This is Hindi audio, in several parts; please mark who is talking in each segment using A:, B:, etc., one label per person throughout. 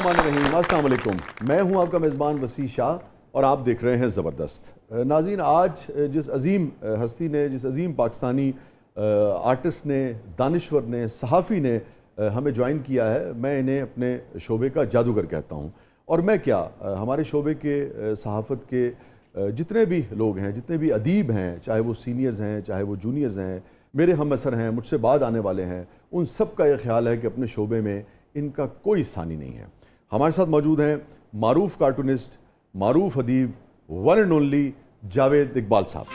A: बिस्मिल्लाहिर्रहमानिर्रहीम, अस्सलाम वालेकुम। मैं हूं आपका मेज़बान वसी शाह और आप देख रहे हैं ज़बरदस्त। नाज़रीन, आज जिस अज़ीम हस्ती ने, जिस अज़ीम पाकिस्तानी आर्टिस्ट ने, दानिश्वर ने, सहाफ़ी ने हमें ज्वाइन किया है, मैं इन्हें अपने शोबे का जादूगर कहता हूँ। और मैं क्या, हमारे शोबे के सहाफ़त के जितने भी लोग हैं, जितने भी अदीब हैं, चाहे वो सीनियर्स हैं, चाहे वो जूनियर्स हैं, मेरे हम असर हैं, मुझसे बाद आने वाले हैं, उन सब का यह ख्याल है कि अपने शोबे में इनका कोई सानी नहीं है। हमारे साथ मौजूद हैं Maroof cartoonist, Maroof Adeeb, one and only Javed Iqbal sahab.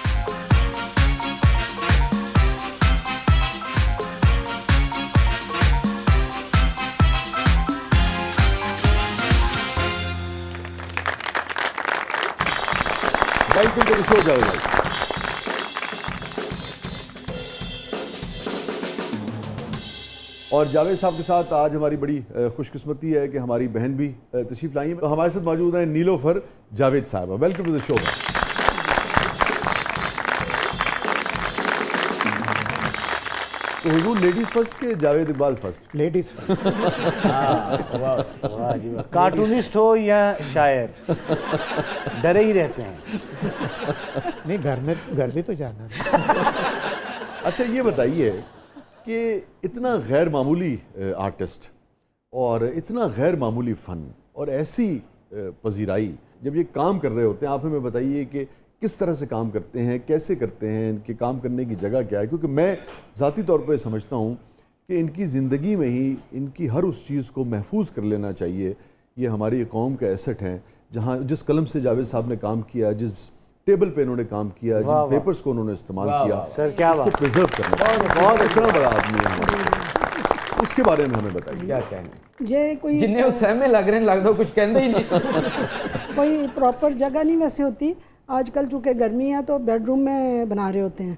A: Welcome to the show Javed भाई। और जावेद साहब के साथ आज हमारी बड़ी खुशकिस्मती है कि हमारी बहन भी तशरीफ लाई है। तो हमारे साथ मौजूद हैं Nilofar Javed sahab. Welcome to the show. तो हुजूर लेडीज फर्स्ट के Javed Iqbal first?
B: Ladies first.
C: Cartoonist हो या शायर, डरे ही रहते हैं।
B: नहीं, घर भी तो जाना है।
A: अच्छा, ये बताइए कि इतना गैर मामूली आर्टिस्ट और इतना गैर मामूली फ़न और ऐसी पजीराई, जब ये काम कर रहे होते हैं, आप हमें बताइए कि किस तरह से काम करते हैं, कैसे करते हैं, इनके काम करने की जगह क्या है? क्योंकि मैं ज़ाती तौर पर समझता हूँ कि इनकी ज़िंदगी में ही इनकी हर उस चीज़ को महफूज कर लेना चाहिए। ये हमारी कौम का एसेट हैं। जहाँ जिस कलम से जावेद साहब ने काम किया, जिस टेबल पे इन्होंने काम किया, जिन पेपर्स को उन्होंने इस्तेमाल किया,
C: सर क्या
A: उसको प्रिजर्व करना, बहुत इतना बड़ा आदमी है हमारे। उसके बारे में हमें बताइए।
D: क्या कहेंगे?
E: ये कोई
D: जिन्हें वो सहमे लग रहे हैं, लगता कुछ कहते ही नहीं।
E: कोई प्रॉपर जगह नहीं वैसे होती। आजकल चूँकि गर्मी है तो बेडरूम में बना रहे होते हैं।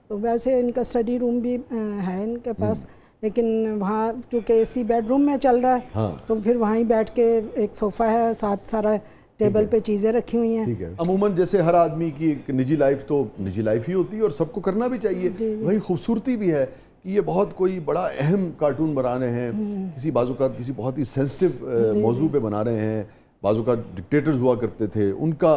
E: तो वैसे इनका स्टडी रूम भी है इनके पास, लेकिन वहाँ चूँकि एसी बेडरूम में चल रहा है।
A: हाँ।
E: तो फिर वहाँ ही बैठ के एक सोफ़ा है, साथ सारा टेबल पे चीज़ें रखी हुई हैं।
A: ठीक है। अमूमन जैसे हर आदमी की एक निजी लाइफ तो निजी लाइफ ही होती है और सबको करना भी चाहिए। वही खूबसूरती भी है कि ये बहुत कोई बड़ा अहम कार्टून बना रहे हैं, किसी बाज़ात किसी बहुत ही सेंसिटिव मौजू पे बना रहे हैं। बाज़ात डिक्टेटर्स हुआ करते थे, उनका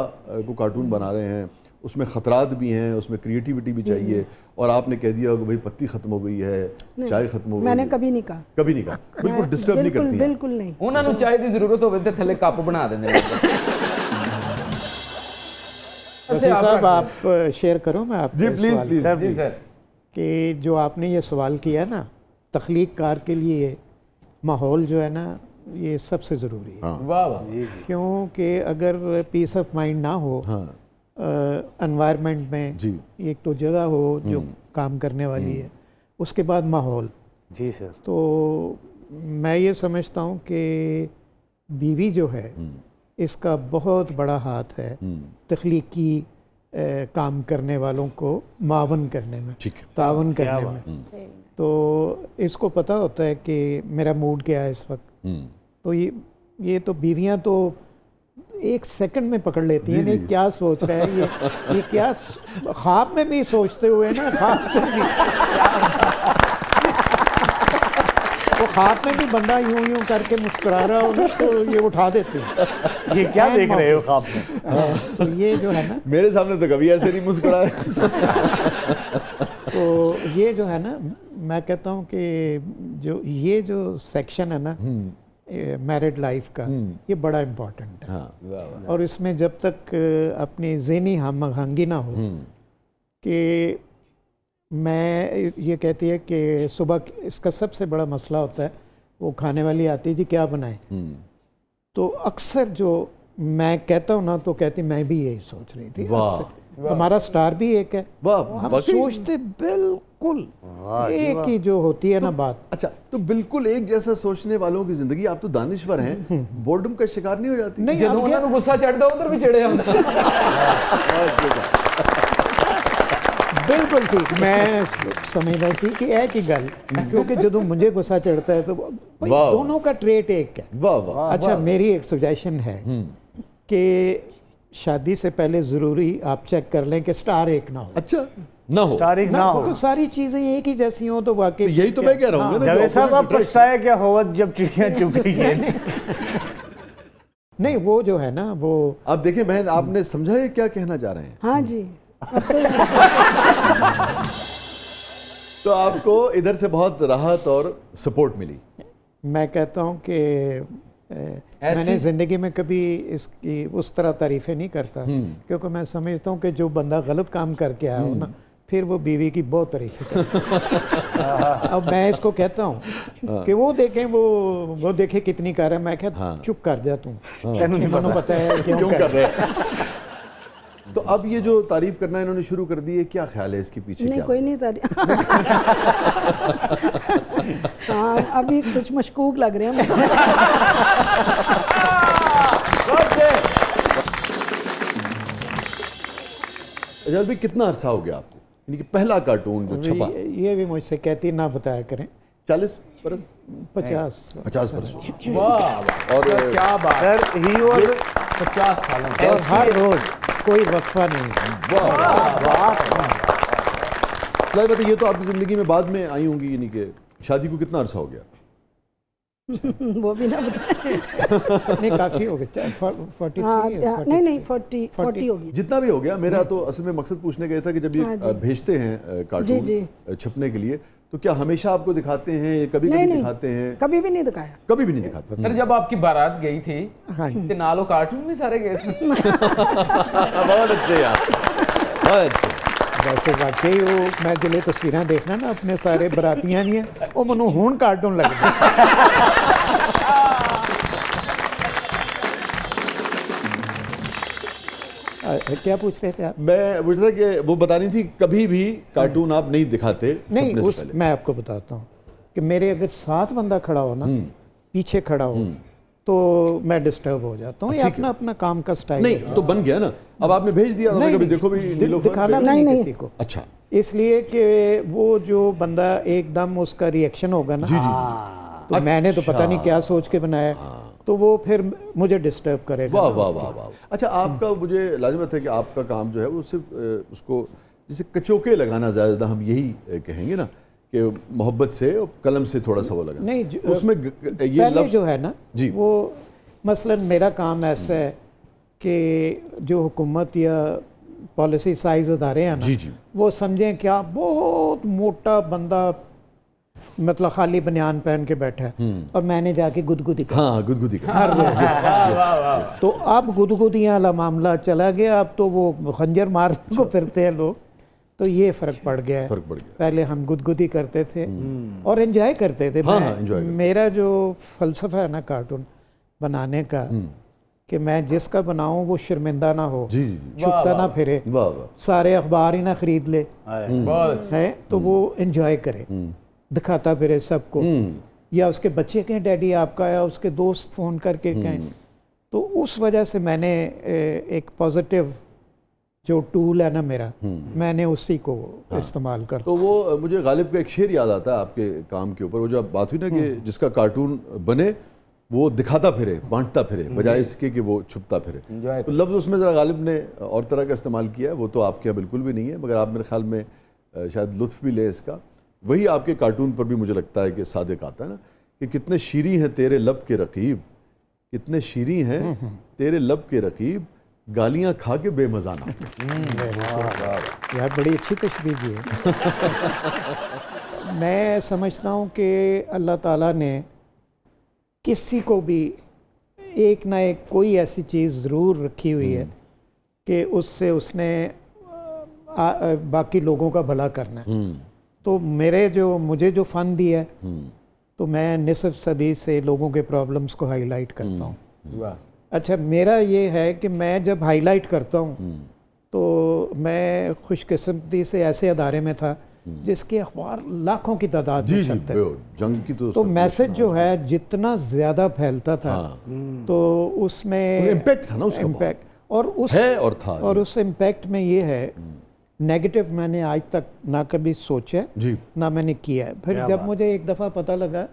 A: को कार्टून बना रहे हैं। उसमें ख़तरात भी हैं, उसमें क्रिएटिविटी भी चाहिए। और आपने कह दिया कि भाई पत्ती ख़त्म हो गई है, चाय ख़त्म हो गई।
E: मैंने कभी नहीं कहा,
A: कभी नहीं कहा, बिल्कुल डिस्टर्ब नहीं करती।
E: बिल्कुल नहीं।
D: उन्होंने चाय की जरूरत हो तो थले कप बना देंगे।
B: वसीम साहब, आप शेयर करो। मैं आप
A: जी प्लीज़ प्लीज़।
D: सर जी सर,
B: कि जो आपने ये सवाल किया ना, तख्लीक कार के लिए माहौल जो है ना, ये सबसे ज़रूरी है।
D: वाह वाह।
B: क्योंकि अगर पीस ऑफ माइंड ना हो एनवायरनमेंट में,
A: जी।
B: एक तो जगह हो जो काम करने वाली है, उसके बाद माहौल।
C: जी सर।
B: तो मैं ये समझता हूँ कि बीवी जो है इसका बहुत बड़ा हाथ है तख्लीकी काम करने वालों को मावन करने में, तावन करने में। तो इसको पता होता है कि मेरा मूड क्या है इस वक्त। तो ये तो बीवियां तो एक सेकंड में पकड़ लेती हैं, नहीं क्या सोच रहा है ये क्या ख्वाब में भी सोचते हुए ना, ख्वाब में भी वो ख्वाब में भी बंदा यूं करके मुस्कुरा रहा हो तो ये उठा देते हैं।
C: ये क्या देख रहे हो ख्वाब में?
B: तो ये जो है ना,
A: मेरे सामने तो कभी ऐसे नहीं मुस्कुराए।
B: तो ये जो है ना, मैं कहता हूँ कि ये जो सेक्शन है ना मैरिड लाइफ का, ये बड़ा इम्पोर्टेंट है। और इसमें जब तक अपनी ज़हनी हम आहंगी ना हो, कि मैं ये कहती है कि सुबह इसका सबसे बड़ा मसला होता है, वो खाने वाली आती है जी क्या बनाएं, तो अक्सर जो मैं कहता हूँ ना, तो कहती मैं भी यही सोच रही थी। हमारा स्टार भी एक है, हम सोचते बिल्कुल एक ही जो होती है ना बात।
A: अच्छा, तो बिल्कुल एक जैसा सोचने वालों की जिंदगी, आप तो दानिश्वर हैं, बोर्डम का शिकार नहीं हो जाती?
B: नहीं,
D: जो उन्होंने गुस्सा चढ़ता उधर भी चढ़े हम।
B: बिल्कुल ठीक, मैं समझदा सी कि है कि गल, क्योंकि जो मुझे गुस्सा चढ़ता है तो भाई दोनों का ट्रेट एक है।
A: वाह वाह।
B: अच्छा, मेरी एक सजेशन है कि शादी से पहले ज़रूरी आप चेक कर लें कि स्टार एक ना हो।
A: अच्छा, ना हो।
C: तारीख ना हो।
B: तो सारी चीजें एक ही जैसी हो तो वाकई
A: तो यही तो मैं कह रहा हूँ ना कि
C: जावेद साहब आप
A: opposite attracts।
C: पछताए क्या होवत जब चिड़िया चुग गई है?
B: नहीं, वो जो है ना वो
A: आप देखें बहन, आपने समझा ये क्या कहना चाह रहे हैं?
E: हाँ जी।
A: तो आपको इधर से बहुत राहत और सपोर्ट मिली।
B: मैं कहता हूँ कि मैंने ज़िंदगी में कभी इसकी उस तरह तारीफ़ें नहीं करता, क्योंकि मैं समझता हूँ कि जो बंदा गलत काम करके आया हो ना, फिर वो बीवी की बहुत तारीफ़ें करता है। अब मैं इसको कहता हूँ कि वो देखें, वो देखे कितनी कर है, मैं कहता चुप कर जा तू, इन्होंने पता है
A: क्यों कर रहे हैं? तो अब ये जो तारीफ करना इन्होंने शुरू कर दी है, क्या ख्याल है इसके पीछे?
E: नहीं,
A: क्या
E: कोई नहीं तारीफ। हाँ, अभी कुछ मशकूक लग रहे हैं।
A: अजल भाई, कितना अरसा हो गया आपको, यानी कि पहला कार्टून जो छपा?
B: ये भी मुझसे कहती ना बताया करें।
A: 40 बरस,
B: 50
A: बरस हो गए।
D: वाह
A: और
D: क्या बात।
C: सर ही वाज
D: 50 सालों
B: और हर रोज कोई वक्फा नहीं।
A: बताइए, ये तो आपकी जिंदगी में बाद में आई होंगी, यानी कि शादी को कितना अरसा हो गया?
E: वो भी ना बताए।
B: नहीं, काफ़ी हो गए, 43
E: हाँ, नहीं 40 होगी।
A: जितना भी हो गया, मेरा तो असल में मकसद पूछने गया था कि जब ये भेजते हैं कार्टून छपने के लिए, तो क्या हमेशा आपको दिखाते हैं, ये कभी कभी दिखाते हैं?
E: कभी भी नहीं दिखाया।
A: कभी भी नहीं दिखाते।
D: सर जब आपकी बारात गई थी,
B: हाँ
D: ते नालो कार्टून भी सारे गए इसमें।
A: बहुत अच्छे यार, बहुत अच्छे।
B: वैसे वाकई वो मैं जिले तस्वीरें देखना ना अपने सारे बरातियां नहीं है, वो मनु हूं कार्टून लग क्या पूछ रहे थे आप?
A: मैं पूछ रहा था कि वो बता रही थी कभी भी कार्टून आप नहीं दिखाते
B: नहीं,
A: छपने से
B: उस
A: पहले।
B: मैं आपको बताता हूँ कि मेरे अगर साथ बंदा खड़ा हो ना, पीछे खड़ा हो, तो मैं डिस्टर्ब हो जाता हूँ। ये अपना अपना काम का स्टाइल
A: नहीं
B: है।
A: तो बन गया ना, अब आपने भेज दिया था, कभी देखो भी नीलोफर
B: दिखाना
A: पे।
B: नहीं किसी को,
A: अच्छा,
B: इसलिए कि वो जो बंदा एकदम उसका रिएक्शन होगा ना, तो मैंने तो पता नहीं क्या सोच के बनाया, तो वो फिर मुझे डिस्टर्ब करेगा।
A: वाह वाह वाह वाह। अच्छा, आपका मुझे लाजमत है कि आपका काम जो है वो सिर्फ उसको जैसे कचोके लगाना, ज़्यादा हम यही कहेंगे ना कि मोहब्बत से और कलम से थोड़ा सा वो लगा
B: नहीं,
A: उसमें ये
B: पहले
A: लफ्ज़
B: जो है ना
A: जी,
B: वो मसलन मेरा काम ऐसा है कि जो हुकूमत या पॉलिसी साइज अदारे हैं
A: जी
B: ना,
A: जी,
B: वो समझें क्या बहुत मोटा बंदा मतलब खाली बनियान पहन के बैठा है और मैंने जाके गुदगुदी कर
A: हाँ गुदगुदी का,
B: हर रोज। तो अब गुदगुदियाँ वाला मामला चला गया, अब तो वो खंजर मार को फिरते हैं लोग, तो ये फ़र्क पड़ गया है।
A: फर्क पड़ गया।
B: पहले हम गुदगुदी करते थे और एंजॉय करते थे।
A: हाँ, enjoy करते।
B: मेरा जो फ़लसफ़ा है ना कार्टून बनाने का, कि मैं जिसका बनाऊं वो शर्मिंदा ना हो,
A: जी जी,
B: छुपता ना फिरे,
A: वाह वाह,
B: सारे अखबार ही ना खरीद ले,
D: बहुत
B: है तो वो एंजॉय करे, दिखाता फिरे सबको, या उसके बच्चे कहें डैडी आपका, या उसके दोस्त फ़ोन करके कहें। तो उस वजह से मैंने एक पॉजिटिव जो टूल है ना मेरा, मैंने उसी को इस्तेमाल कर।
A: तो वो मुझे गालिब का एक शेर याद आता है आपके काम के ऊपर, वो जो बात हुई ना कि जिसका कार्टून बने वो दिखाता फिरे, बांटता फिरे, बजाय इसके कि वो छुपता फिरे। तो लफ्ज़ उसमें ज़रा गालिब ने और तरह का इस्तेमाल किया है, वो तो आपके यहाँ बिल्कुल भी नहीं है, मगर आप मेरे ख्याल में शायद लुत्फ़ भी लें इसका। वही आपके कार्टून पर भी मुझे लगता है कि सादिक आता है ना, कि कितने शीरी हैं तेरे लब के रकीब, कितने शीरी हैं तेरे लब के रकीब, गालियाँ खा के बेमज़ाना।
B: यार बड़ी अच्छी तशरीह दी है। मैं समझता हूँ कि अल्लाह ताला ने किसी को भी एक ना एक कोई ऐसी चीज़ ज़रूर रखी हुई है कि उससे उसने बाकी लोगों का भला करना है। तो मुझे जो फ़न दिया है, तो मैं निसफ सदी से लोगों के प्रॉब्लम्स को हाईलाइट करता हूँ। अच्छा, मेरा ये है कि मैं जब हाईलाइट करता हूँ तो मैं खुशकिस्मती से ऐसे अदारे में था जिसके अखबार लाखों की तादाद में छपते हैं।
A: जंग की तो
B: मैसेज जो है जितना ज़्यादा फैलता था, तो उसमें
A: इम्पैक्ट था ना, उसका
B: इम्पैक्ट और उस
A: है और था,
B: और उस इम्पैक्ट में ये है, नेगेटिव मैंने आज तक ना कभी सोचा
A: जी,
B: ना मैंने किया है। फिर जब मुझे एक दफ़ा पता लगा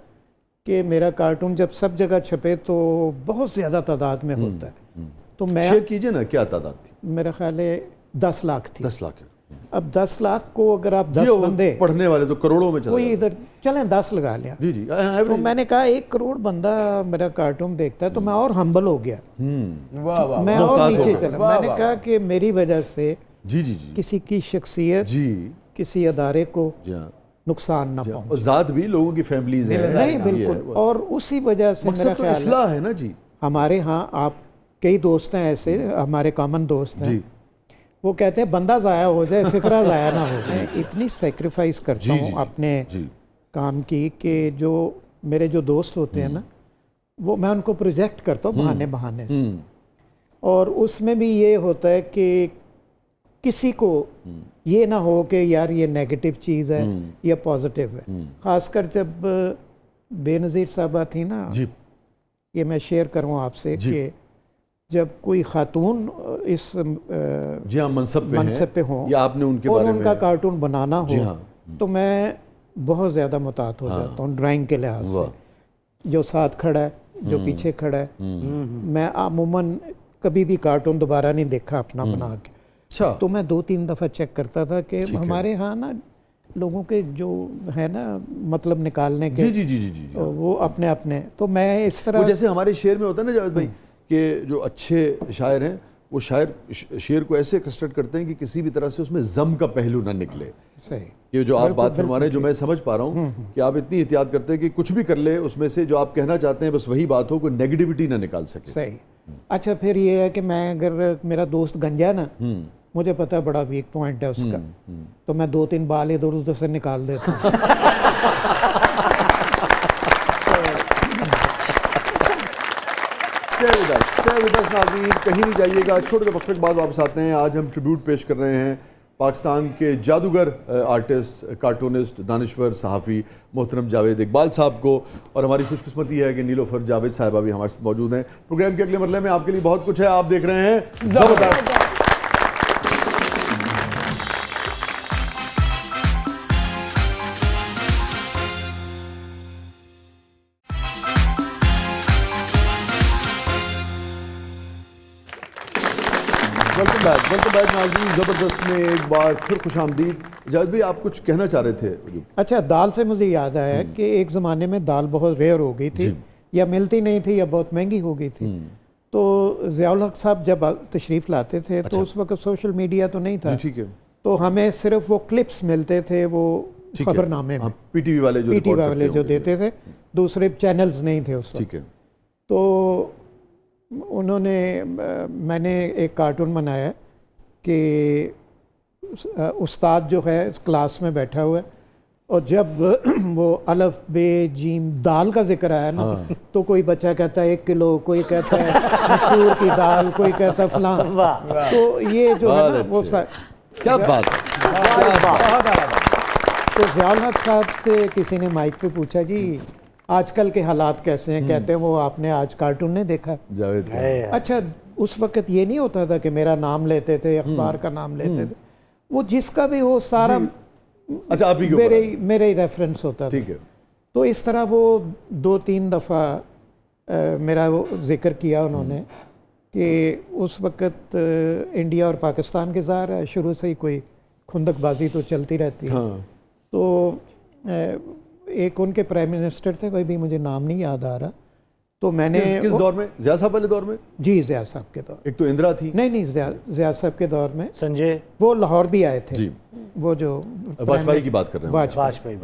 B: कि मेरा कार्टून जब सब जगह छपे तो बहुत ज़्यादा तादाद में होता है, तो मैं
A: शेयर कीजिए ना, क्या तादाद थी?
B: मेरा ख्याल है 10 लाख थी।
A: 10 लाख है।
B: अब 10 लाख को अगर आप 10
A: जी,
B: बंदे,
A: पढ़ने वाले तो करोड़ों में चला
B: कोई
A: जाता है।
B: इधर चलें 10 लगा लिया,
A: जी जी
B: तो
A: एवरेज।
B: मैंने कहा 1 करोड़ बंदा मेरा कार्टून देखता है, तो मैं और हम्बल हो गया,
D: वाह वाह
B: मैं
A: वाह,
B: और
A: औकात
B: नीचे
A: हो गई।
B: चला।
D: वाह,
B: मैंने
D: वाह,
B: कहा कि मेरी वजह से
A: जी जी जी
B: किसी की शख्सियत,
A: जी
B: किसी अदारे को
A: जी हाँ।
B: नुकसान ना पहुंचे।
A: और ज़ात भी लोगों की फैमिलीज हैं।
B: नहीं
A: ये है,
B: बिल्कुल,
A: वो-
B: और उसी वजह से मेरा
A: मकसद तो
B: ख्याल है
A: इस्लाह है ना जी।
B: हमारे यहाँ, आप कई दोस्त हैं ऐसे, हमारे कॉमन दोस्त हैं,
A: जी
B: वो कहते हैं बंदा ज़ाया हो जाए, फिक्रा ज़ाया ना हो। मैं इतनी सेक्रीफाइस करता
A: जी,
B: हूँ
A: जी,
B: अपने
A: जी
B: काम की कि जो मेरे जो दोस्त होते हैं ना, वो मैं उनको प्रोजेक्ट करता हूँ बहाने बहाने से। और उसमें भी ये होता है कि किसी को ये ना हो कि यार ये नेगेटिव चीज़ है या पॉजिटिव है। ख़ासकर जब बेनज़ीर साहबा थी ना,
A: जी
B: ये मैं शेयर करूँ आपसे
A: जी।
B: कि जब कोई खातून इस
A: जी हाँ, मनसब पे
B: मनसब पे
A: हैं
B: हों
A: या आपने उनके
B: और
A: बारे
B: उनका
A: में।
B: कार्टून बनाना
A: जी
B: हो,
A: हाँ।
B: तो मैं बहुत ज़्यादा मुतात हो जाता हूँ ड्राइंग के लिहाज
A: वाह।
B: से। जो साथ खड़ा है, जो पीछे खड़ा है, मैं अमूमन कभी भी कार्टून दोबारा नहीं देखा अपना बना के।
A: अच्छा
B: तो मैं 2-3 दफ़ा चेक करता था कि हमारे यहाँ ना लोगों के जो है ना मतलब निकालने के,
A: जी जी जी जी जी जी।
B: वो अपने अपने, तो मैं इस
A: वो
B: तरह
A: जैसे हमारे शेर में होता है ना जावेद भाई, कि जो अच्छे शायर हैं वो शायर शेर को ऐसे कस्टर्ड करते हैं कि किसी भी तरह से उसमें जम का पहलू ना निकले।
B: सही,
A: ये जो आप
B: बिल्कुल,
A: बात फरमा रहे हैं, जो मैं समझ पा रहा हूँ कि आप इतनी एहतियात करते हैं कि कुछ भी कर ले उसमें से जो आप कहना चाहते हैं बस वही बात हो, कोई नेगेटिविटी ना निकाल सके।
B: सही। अच्छा, फिर ये है कि मैं, अगर मेरा दोस्त गंजा है ना, मुझे पता है बड़ा वीक पॉइंट है उसका, तो मैं 2-3 बाल इधर उधर से निकाल देता हूँ।
A: Stay with us, नाज़रीन, कहीं नहीं जाइएगा, छोटे से वक्फे के बाद वापस आते हैं। आज हम ट्रिब्यूट पेश कर रहे हैं पाकिस्तान के जादूगर आर्टिस्ट, कार्टूनिस्ट, दानिश्वर, सहाफ़ी मोहतरम जावेद इकबाल साहब को। और हमारी खुशकिस्मती है कि नीलोफर जावेद साहिबा भी हमारे साथ मौजूद हैं। प्रोग्राम के अगले मरले में आपके लिए बहुत कुछ है, आप देख रहे हैं ज़बरदस्त। वेलकम बैक नाज़रीन, ज़बरदस्त में एक बार फिर खुशामदीद। जावेद भाई, आप कुछ कहना चाह रहे थे?
B: अच्छा, दाल से मुझे याद आया कि एक ज़माने में दाल बहुत रेयर हो गई थी, या मिलती नहीं थी, या बहुत महंगी हो गई थी। तो ज़ियाउल हक साहब जब तशरीफ़ लाते थे, तो उस वक्त सोशल मीडिया तो नहीं था,
A: ठीक है।
B: तो हमें सिर्फ वो क्लिप्स मिलते थे, वो खबरनामे में,
A: पीटीवी वाले जो
B: पीटीवी
A: रिपोर्ट
B: वाले
A: करते
B: जो
A: होंगे।
B: देते थे, दूसरे चैनल्स नहीं थे उस वक्त।
A: ठीक है।
B: तो उन्होंने, मैंने एक कार्टून बनाया कि उस्ताद जो है क्लास में बैठा हुआ है, और जब वो अलफ बे जीम दाल का जिक्र आया ना, तो कोई बच्चा कहता है 1 किलो, कोई कहता है मसूर की दाल, कोई कहता है फलां। तो ये जो है ना वो
A: क्या बात है।
B: तो ज़ियाउल हक साहब से किसी ने माइक पे पूछा, जी आजकल के हालात कैसे हैं? कहते हैं वो आपने आज कार्टून नहीं देखा?
A: जावेद
B: अच्छा, उस वक्त ये नहीं होता था कि मेरा नाम लेते थे, अखबार का नाम लेते थे, वो जिसका भी हो सारा
A: अच्छा आप ही के ऊपर है।
B: मेरे ही रेफरेंस होता था।
A: ठीक है।
B: तो इस तरह वो 2-3 दफ़ा मेरा वो जिक्र किया उन्होंने कि उस वक्त इंडिया और पाकिस्तान के ज़ाहिर है शुरू से ही कोई खुंदकबाजी तो चलती रहती है। तो एक उनके प्राइम मिनिस्टर थे, वही भी मुझे नाम नहीं याद आ रहा, तो मैंने
A: किस दौर में? ज़िया साहब वाले दौर में?
B: जी, ज़िया साहब के दौर।
A: एक तो इंदिरा थी।
B: नहीं, ज़िया साहब के दौर में
C: संजय,
B: वो लाहौर भी आए थे
A: जी।
B: वो जो
A: वाजपेयी की बात कर रहे हैं।
B: वाजपेयी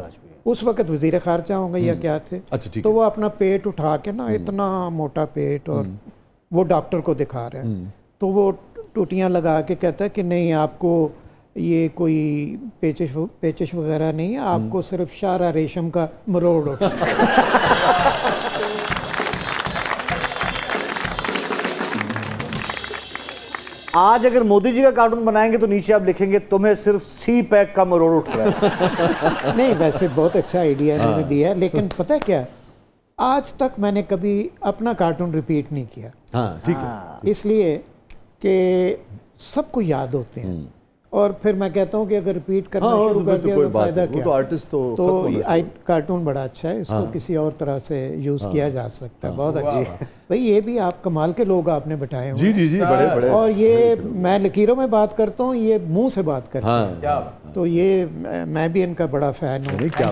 B: उस वक्त वजीर खारजा होंगे या क्या थे।
A: अच्छा, ठीक
B: तो
A: है।
B: वो अपना पेट उठा के ना, इतना मोटा पेट, और वो डॉक्टर को दिखा रहे हैं, तो वो टूटियाँ लगा के कहता है कि नहीं, आपको ये कोई पेचिश वगैरह नहीं है, आपको सिर्फ शारा रेशम का मरोड़ उठा।
C: आज अगर मोदी जी का कार्टून बनाएंगे तो नीचे आप लिखेंगे तुम्हें सिर्फ सी पैक का मरोड़ उठ रहा है।
B: नहीं, वैसे बहुत अच्छा आइडिया इन्होंने दिया है, लेकिन पता है क्या, आज तक मैंने कभी अपना कार्टून रिपीट नहीं किया।
A: हाँ, ठीक है।
B: इसलिए कि सबको याद होते हैं। और फिर मैं कहता हूँ कि अगर रिपीट करना
A: हाँ,
B: शुरू कर दिया
A: कोई
B: तो
A: बात
B: फायदा
A: नहीं, वो
B: क्या।
A: तो आर्टिस्ट तो खत्म होना
B: तो कार्टून बड़ा अच्छा है, इसको किसी और तरह से यूज़ किया जा सकता है, बहुत अच्छा। भाई ये भी आप कमाल के लोग आपने बैठाए हुए
A: जी जी जी, बड़े बड़े।
B: और ये मैं लकीरों में बात करता हूँ, ये मुंह से बात करते हैं।
D: क्या
B: तो ये मैं भी इनका बड़ा फ़ैन हूँ।
A: नहीं, क्या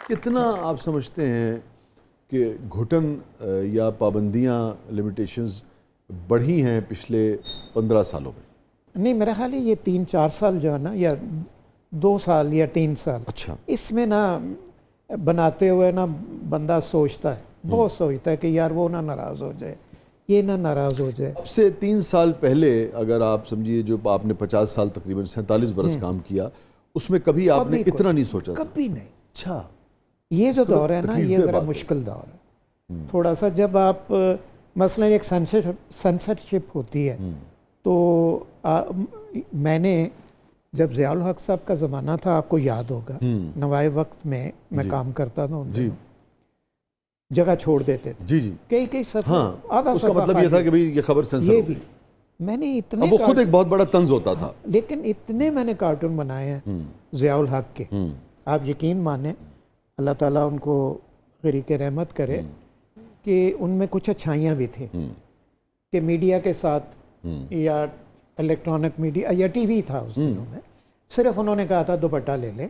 A: कितना आप समझते हैं कि घुटन या पाबंदियां, लिमिटेशंस बढ़ी हैं पिछले 15 सालों में?
B: नहीं, मेरा ख्याल है ये 3-4 साल जो है ना, या 2 साल या 3 साल,
A: अच्छा,
B: इसमें ना बनाते हुए ना बंदा सोचता है, बहुत सोचता है कि यार वो ना नाराज़ हो जाए, ये ना नाराज़ हो जाए।
A: अब से 3 साल पहले अगर आप समझिए, जो आपने 50 साल तकरीबन 47 बरस काम किया, उसमें कभी आपने इतना नहीं सोचा था?
B: कभी नहीं।
A: अच्छा,
B: ये जो दौर है ना, ये
A: तकलीफदेह
B: ज़रा
A: बात है।
B: मुश्किल दौर है थोड़ा सा। जब आप मसलन एक सेंसरशिप होती है, तो मैंने जब ज़ियाउल हक साहब का ज़माना था, आपको याद होगा, नवाए वक्त में मैं काम करता था उन दिनों, जगह छोड़ देते थे
A: जी जी,
B: कई सफ़र,
A: हाँ,
B: आधा
A: उसका
B: सफ़र
A: मतलब ये
B: खाली।
A: था कि भाई ये खबर सेंसर
B: ये
A: हो।
B: भी मैंने इतने
A: अब वो खुद एक बहुत बड़ा तंज होता था।
B: लेकिन इतने मैंने कार्टून बनाए हैं ज़ियाउल हक के, आप यकीन माने, अल्लाह ताला उनको ग़रीक़ रहमत करे, कि उनमें कुछ अच्छाइयाँ भी थी कि मीडिया के साथ या इलेक्ट्रॉनिक मीडिया या टीवी था उस दिनों में, सिर्फ उन्होंने कहा था दुपट्टा ले लें,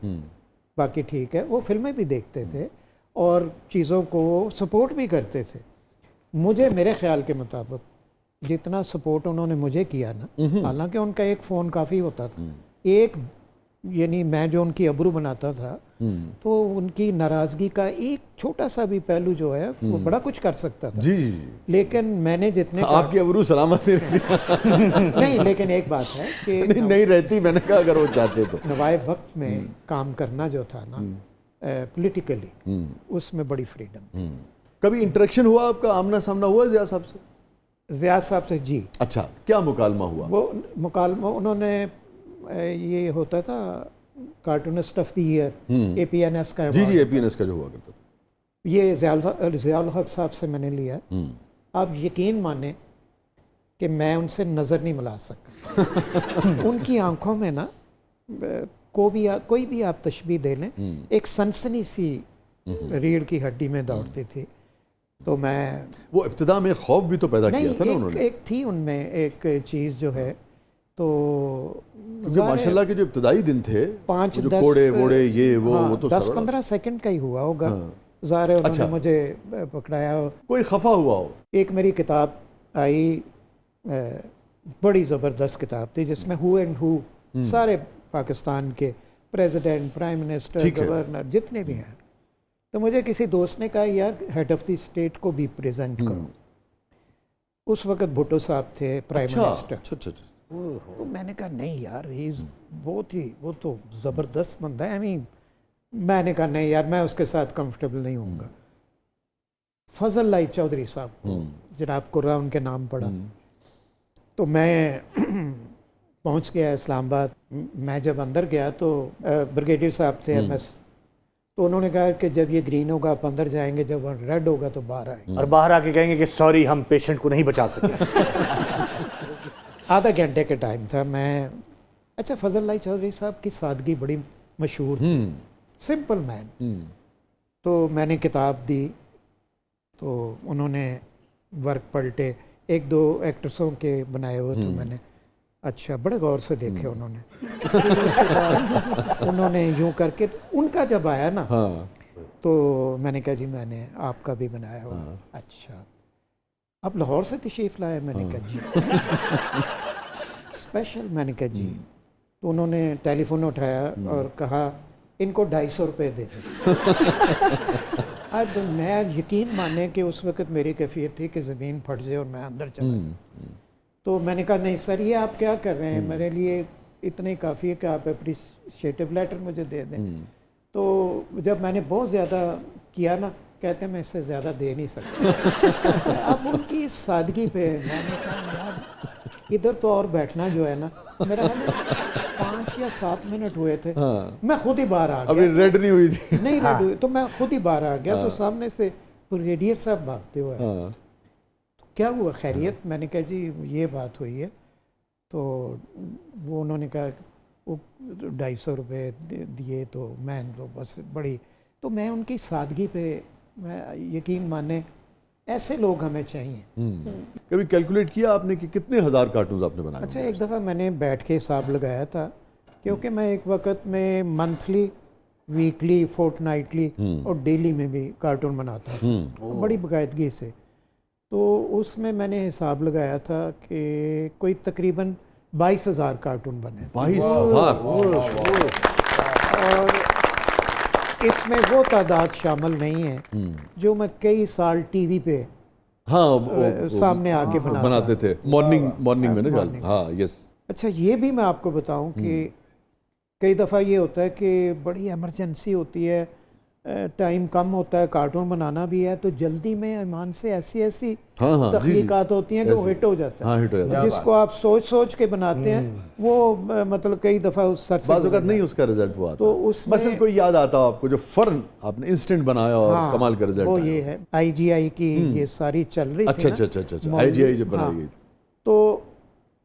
B: बाकी ठीक है। वो फिल्में भी देखते थे और चीज़ों को सपोर्ट भी करते थे। मुझे मेरे ख्याल के मुताबिक जितना सपोर्ट उन्होंने मुझे किया ना, हालांकि उनका एक फ़ोन काफ़ी होता था, एक यानी मैं जो उनकी अबरू बनाता था, तो उनकी नाराज़गी का एक छोटा सा भी पहलू जो है वो बड़ा कुछ कर सकता था।
A: जी जी,
B: लेकिन मैंने जितने
A: आपकी अबरू सलामत
B: नहीं, लेकिन एक बात है कि
A: नहीं रहती, मैंने कहा अगर वो चाहते तो।
B: नवाए वक्त में काम करना जो था ना, पॉलिटिकली, उसमें बड़ी फ्रीडम थी।
A: कभी इंटरेक्शन हुआ आपका, आमना सामना हुआ ज़िया साहब से?
B: ज़ियाद साहब से जी,
A: अच्छा, क्या मुकालमा हुआ?
B: वो मुकालमा उन्होंने ये होता था cartoonist of the year, APNS का
A: जी जी,
B: award।
A: APNS का जो हुआ करता था,
B: ये ज़ियाउल हक साहब से मैंने लिया। आप यकीन माने कि मैं उनसे नज़र नहीं मिला सका। उनकी आंखों में ना कोई भी आप तशबीह दे लें, एक सनसनी सी रीढ़ की हड्डी में दौड़ती थी। तो मैं
A: वो इब्तिदा में खौफ भी तो पैदा किया था ना उन्होंने,
B: एक थी उनमें एक चीज़ जो है, तो
A: क्योंकि माशाल्लाह के जो इब्तिदाई दिन थे,
B: 5-10
A: जो कोड़े वोड़े ये वो तो
B: 10-15 सेकंड का ही हुआ होगा। ज़ाहिर है उन्होंने मुझे पकड़ाया।
A: कोई खफा हुआ हो?
B: एक मेरी किताब आई, बड़ी ज़बरदस्त किताब थी, जिसमें हु एंड हु सारे पाकिस्तान के प्रेसिडेंट, प्राइम मिनिस्टर, गवर्नर जितने भी हैं। तो मुझे किसी दोस्त ने कहा यार हेड ऑफ द स्टेट को भी प्रेजेंट करो। उस वक्त भुट्टो साहब थे प्राइम मिनिस्टर।
A: अच्छा,
B: तो मैंने कहा नहीं यार, वो तो ज़बरदस्त बंदा है। मैंने कहा नहीं यार, मैं उसके साथ कंफर्टेबल नहीं होऊंगा। फजल लाई चौधरी साहब, जनाब कुर्रा उनके नाम पड़ा। तो मैं पहुंच गया इस्लामाबाद। मैं जब अंदर गया तो ब्रिगेडियर साहब थे MS, तो उन्होंने कहा कि जब ये ग्रीन होगा आप अंदर जाएंगे, जब रेड होगा तो बाहर आएंगे।
C: और बाहर आके कहेंगे कि सॉरी हम पेशेंट को नहीं बचा सके।
B: आधा घंटे के टाइम था। मैं अच्छा, फजल लाई चौधरी साहब की सादगी बड़ी मशहूर थी, सिंपल मैन। तो मैंने किताब दी, तो उन्होंने वर्क पलटे, 1-2 एक्ट्रेसों के बनाए हुए, तो मैंने अच्छा बड़े गौर से देखे उन्होंने। उसके बाद उन्होंने यूं करके उनका जब आया ना, तो मैंने कहा जी मैंने आपका भी बनाया हुआ। अच्छा, आप लाहौर से तशरीफ़ लाए? मैंने कहा जी स्पेशल। मैंने कहा जी। तो उन्होंने टेलीफोन उठाया और कहा इनको 250 रुपये दे दे। अब मैं यकीन माने कि उस वक्त मेरी कैफियत थी कि ज़मीन फट जाए और मैं अंदर चला। तो मैंने कहा नहीं सर, ये आप क्या कर रहे हैं, मेरे लिए इतने काफ़ी है कि आप अप्रिशिएटिव लेटर मुझे दे दें। तो जब मैंने बहुत ज़्यादा किया ना, कहते हैं मैं इससे ज़्यादा दे नहीं सकता। अच्छा, अब उनकी इस सादगी पे मैंने कहा यार इधर तो और बैठना जो है ना, मेरा 5 या 7 मिनट हुए थे। मैं खुद ही बाहर आ गया।
A: अभी रेड नहीं हुई थी?
B: नहीं रेड हुई, तो मैं खुद ही बाहर आ गया। तो सामने से ब्रिगेडियर साहब भागते हुए, क्या हुआ खैरियत? मैंने कहा जी ये बात हुई है। तो वो उन्होंने कहा वो 250 रुपये दिए, तो मैं तो बस बड़ी, तो मैं उनकी सादगी पे मैं यकीन माने ऐसे लोग हमें चाहिए।
A: कभी कैलकुलेट किया आपने कि कितने हज़ार कार्टून आपने बनाए?
B: अच्छा, एक दफ़ा मैंने बैठ के हिसाब लगाया था, क्योंकि मैं एक वक्त में मंथली, वीकली, फोर्टनाइटली और डेली में भी कार्टून बनाता था, तो बड़ी बाकायदगी से। तो उसमें मैंने हिसाब लगाया था कि कोई तकरीबन 22,000 कार्टून बने।
A: 22,000?
B: और इसमें वो तादाद शामिल नहीं है जो मैं कई साल टीवी पे
A: हाँ
B: सामने आके
A: बनाते थे मॉर्निंग में ना। हाँ यस।
B: अच्छा, ये भी मैं आपको बताऊं कि कई दफ़ा ये होता है कि बड़ी इमरजेंसी होती है, टाइम कम होता है, कार्टून बनाना भी है, तो जल्दी में ईमान से ऐसी तख्लीकात होती हैं कि वो हिट हो जाता है।
A: हाँ, हिट हो जाता है।
B: जिसको आप सोच के बनाते हैं वो मतलब कई दफ़ा उस सर से
A: बाज़ नहीं उसका रिजल्ट हुआ।
B: तो उसमें
A: मसलन कोई याद आता हो आपको जो फौरन आपने इंस्टेंट बनाया और कमाल का रिजल्ट?
B: वो ये है IGI की ये सारी चल रही थी।
A: अच्छा IGI जब बनाई गई थी,
B: तो